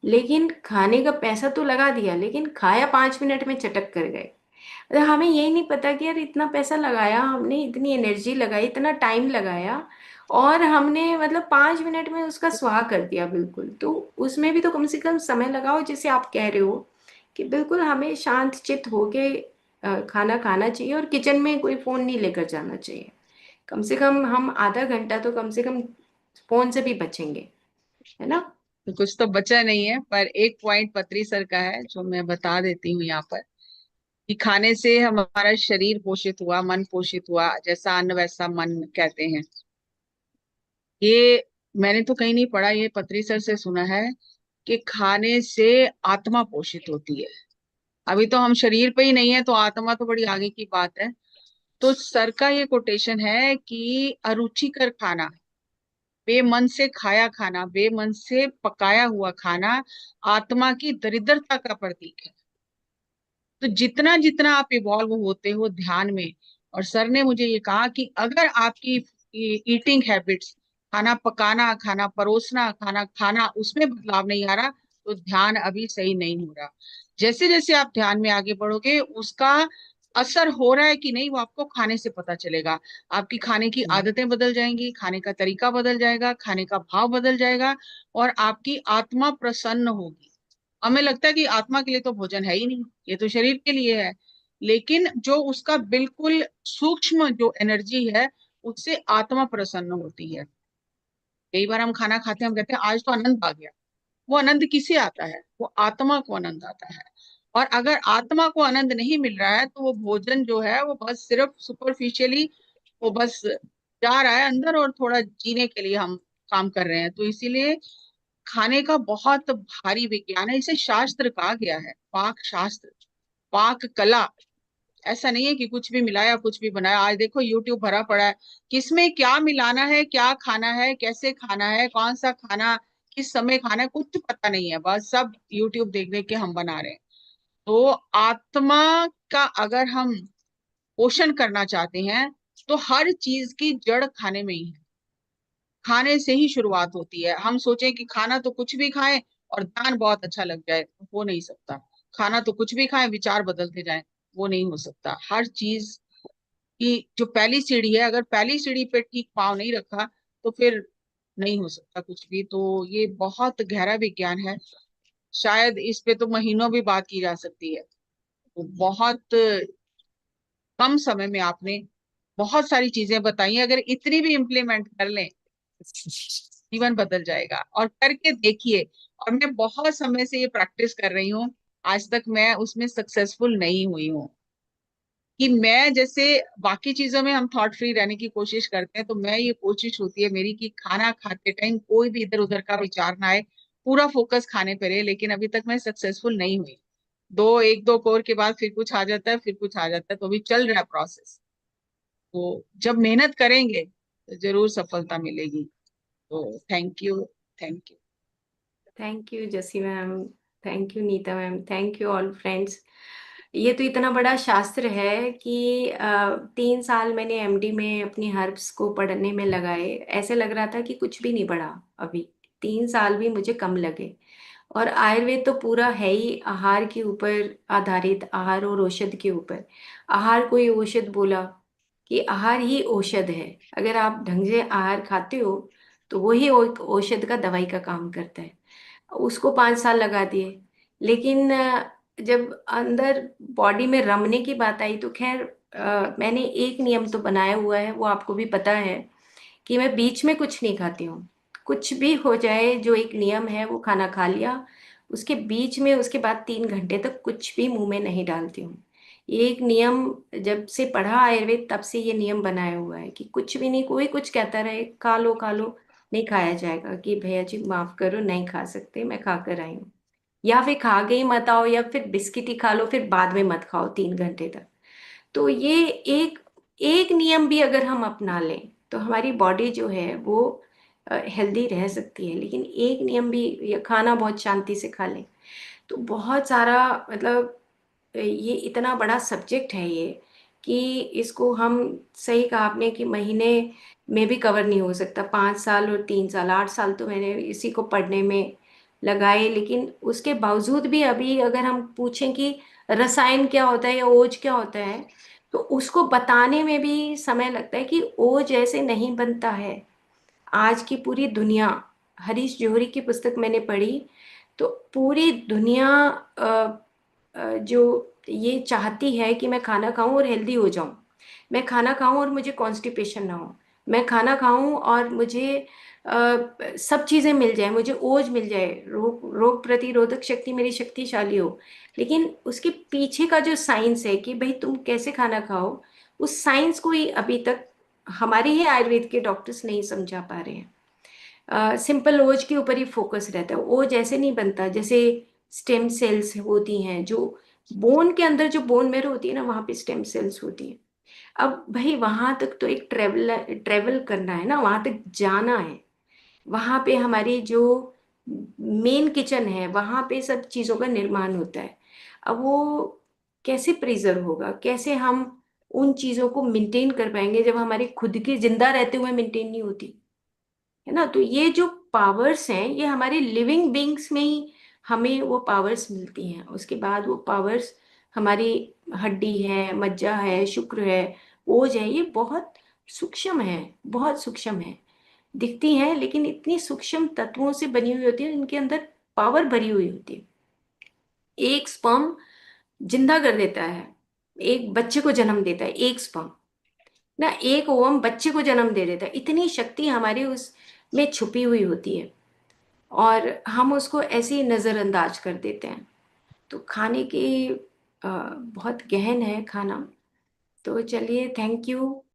लेकिन खाने का पैसा तो लगा दिया, लेकिन खाया 5 मिनट में चटक कर गए। अरे हमें यही नहीं पता कि यार इतना पैसा लगाया हमने, इतनी एनर्जी लगाई, इतना टाइम लगाया, और हमने मतलब 5 मिनट में उसका स्वाह कर दिया बिल्कुल। तो उसमें भी तो कम से कम समय लगाओ, जैसे आप कह रहे हो कि बिल्कुल हमें शांत चित्त होके खाना खाना चाहिए, और किचन में कोई फोन नहीं लेकर जाना चाहिए। कम से कम हम आधा घंटा तो कम से कम फोन से भी बचेंगे, है ना। तो कुछ तो बचा नहीं है, पर एक पॉइंट पत्री सर का है जो मैं बता देती हूँ यहाँ पर। कि खाने से हमारा शरीर पोषित हुआ, मन पोषित हुआ, जैसा अन्न वैसा मन कहते हैं। ये मैंने तो कहीं नहीं पढ़ा, ये पत्री सर से सुना है कि खाने से आत्मा पोषित होती है। अभी तो हम शरीर पे ही नहीं है, तो आत्मा तो बड़ी आगे की बात है। तो सर का ये कोटेशन है कि अरुचिकर खाना, बेमन से खाया खाना, बेमन से पकाया हुआ खाना आत्मा की दरिद्रता का प्रतीक है। तो जितना जितना आप इवॉल्व होते हो ध्यान में, और सर ने मुझे ये कहा कि अगर आपकी ईटिंग हैबिट्स, खाना पकाना, खाना परोसना, खाना खाना, उसमें बदलाव नहीं आ रहा, तो ध्यान अभी सही नहीं हो रहा। जैसे जैसे आप ध्यान में आगे बढ़ोगे, उसका असर हो रहा है कि नहीं, वो आपको खाने से पता चलेगा। आपकी खाने की आदतें बदल जाएंगी, खाने का तरीका बदल जाएगा, खाने का भाव बदल जाएगा, और आपकी आत्मा प्रसन्न होगी। हमें लगता है कि आत्मा के लिए तो भोजन है ही नहीं, ये तो शरीर के लिए है। लेकिन जो उसका बिल्कुल सूक्ष्म जो एनर्जी है, उससे आत्मा प्रसन्न होती है। कई बार हम खाना खाते हैं, हम कहते हैं आज तो आनंद आ गया। वो आनंद किसे आता है? वो आत्मा को आनंद आता है। और अगर आत्मा को आनंद नहीं मिल रहा है, तो वो भोजन जो है वो बस सिर्फ सुपरफिशियली, वो बस जा रहा है अंदर, और थोड़ा जीने के लिए हम काम कर रहे हैं। तो इसीलिए खाने का बहुत भारी विज्ञान है, इसे शास्त्र कहा गया है, पाक शास्त्र, पाक कला। ऐसा नहीं है कि कुछ भी मिलाया कुछ भी बनाया। आज देखो यूट्यूब भरा पड़ा है, किसमें क्या मिलाना है, क्या खाना है, कैसे खाना है, कौन सा खाना किस समय खाना है, कुछ पता नहीं है, बस सब यूट्यूब देख देख के हम बना रहे हैं। तो आत्मा का अगर हम पोषण करना चाहते हैं, तो हर चीज की जड़ खाने में ही है। खाने से ही शुरुआत होती है। हम सोचें कि खाना तो कुछ भी खाएं और ध्यान बहुत अच्छा लग जाए, वो नहीं सकता। खाना तो कुछ भी खाएं, विचार बदलते जाएं, वो नहीं हो सकता। हर चीज की जो पहली सीढ़ी है, अगर पहली सीढ़ी पे ठीक पाँव नहीं रखा, तो फिर नहीं हो सकता कुछ भी। तो ये बहुत गहरा विज्ञान है। शायद इस पे तो महीनों भी बात की जा सकती है। तो बहुत कम समय में आपने बहुत सारी चीजें बताई। अगर इतनी भी इम्प्लीमेंट कर लें, जीवन बदल जाएगा। और करके देखिए। और मैं बहुत समय से ये प्रैक्टिस कर रही हूँ, आज तक मैं उसमें सक्सेसफुल नहीं हुई हूँ। कि मैं जैसे बाकी चीजों में हम थॉट फ्री रहने की कोशिश करते हैं, तो मैं ये कोशिश होती है मेरी कि खाना खाते टाइम कोई भी इधर उधर का विचार ना आए, पूरा फोकस खाने पे रहे। लेकिन अभी तक मैं सक्सेसफुल नहीं हुई। एक दो कोर के बाद फिर कुछ आ जाता है, फिर कुछ आ जाता है, तो अभी चल रहा है प्रोसेस। तो जब मेहनत करेंगे तो जरूर सफलता मिलेगी। तो thank you. Thank you. Thank you Jassi ma'am, thank you Neeta ma'am, thank you all friends. ये तो इतना बड़ा शास्त्र है कि 3 साल मैंने एमडी में अपनी हर्ब्स को पढ़ने में लगाए। ऐसे लग रहा था कि कुछ भी नहीं पढ़ा अभी, 3 साल भी मुझे कम लगे। और आयुर्वेद तो पूरा है ही आहार के ऊपर आधारित, आहार और औषध के ऊपर। आहार को ही औषध बोला कि आहार ही औषध है। अगर आप ढंग से आहार खाते हो तो वही औषध का, दवाई का काम करता है। उसको 5 साल लगा दिए। लेकिन जब अंदर बॉडी में रमने की बात आई तो खैर, मैंने एक नियम तो बनाया हुआ है, वो आपको भी पता है, कि मैं बीच में कुछ नहीं खाती हूँ। कुछ भी हो जाए, जो एक नियम है वो खाना खा लिया, उसके बीच में उसके बाद 3 घंटे तक कुछ भी मुंह में नहीं डालती हूँ। ये एक नियम जब से पढ़ा आयुर्वेद तब से ये नियम बनाया हुआ है कि कुछ भी नहीं, कोई कुछ कहता रहे खा लो, नहीं खाया जाएगा कि भैया जी माफ करो नहीं खा सकते, मैं खा कर आई हूँ। या फिर खा गई मत आओ, या फिर बिस्किट ही खा लो फिर बाद में मत खाओ 3 घंटे तक। तो ये एक एक नियम भी अगर हम अपना लें तो हमारी बॉडी जो है वो हेल्दी रह सकती है। लेकिन एक नियम भी, ये खाना बहुत शांति से खा लें, तो बहुत सारा, मतलब ये इतना बड़ा सब्जेक्ट है ये, कि इसको हम, सही कहा आपने कि महीने में भी कवर नहीं हो सकता। 5 साल और 3 साल, 8 साल तो मैंने इसी को पढ़ने में लगाए। लेकिन उसके बावजूद भी अभी अगर हम पूछें कि रसायन क्या होता है या ओज क्या होता है, तो उसको बताने में भी समय लगता है कि ओज ऐसे नहीं बनता है। आज की पूरी दुनिया, हरीश जौहरी की पुस्तक मैंने पढ़ी, तो पूरी दुनिया जो ये चाहती है कि मैं खाना खाऊं और हेल्दी हो जाऊं, मैं खाना खाऊं और मुझे कॉन्स्टिपेशन ना हो। मैं खाना खाऊं और मुझे सब चीज़ें मिल जाए, मुझे ओज मिल जाए, रोग रोग प्रतिरोधक शक्ति मेरी शक्तिशाली हो, लेकिन उसके पीछे का जो साइंस है कि भाई तुम कैसे खाना खाओ, उस साइंस को ही अभी तक हमारे ही आयुर्वेद के डॉक्टर्स नहीं समझा पा रहे हैं। सिंपल ओज के ऊपर ही फोकस रहता है। ओज ऐसे नहीं बनता जैसे स्टेम सेल्स होती हैं, जो बोन के अंदर जो बोन मैरो होती है ना, वहाँ पे स्टेम सेल्स होती हैं। अब भाई वहां तक तो एक ट्रेवल करना है ना, वहां तक जाना है। वहां पे हमारी जो मेन किचन है, वहां पे सब चीजों का निर्माण होता है। अब वो कैसे प्रिजर्व होगा, कैसे हम उन चीजों को मेंटेन कर पाएंगे जब हमारी खुद की जिंदा रहते हुए मेंटेन नहीं होती, है ना। तो ये जो पावर्स हैं, ये हमारे लिविंग बींग्स में ही हमें वो पावर्स मिलती हैं। उसके बाद वो पावर्स हमारी हड्डी है, मज्जा है, शुक्र है, ओज है, ये बहुत सूक्ष्म है, बहुत सूक्ष्म है। दिखती हैं लेकिन इतनी सूक्ष्म तत्वों से बनी हुई होती है, इनके अंदर पावर भरी हुई होती है। एक स्पर्म जिंदा कर देता है, एक बच्चे को जन्म देता है, एक स्पर्म ना, एक ओवम बच्चे को जन्म दे देता है। इतनी शक्ति हमारी उस में छुपी हुई होती है, और हम उसको ऐसे ही नज़रअंदाज कर देते हैं। तो खाने की बहुत गहन है खाना। तो चलिए, थैंक यू।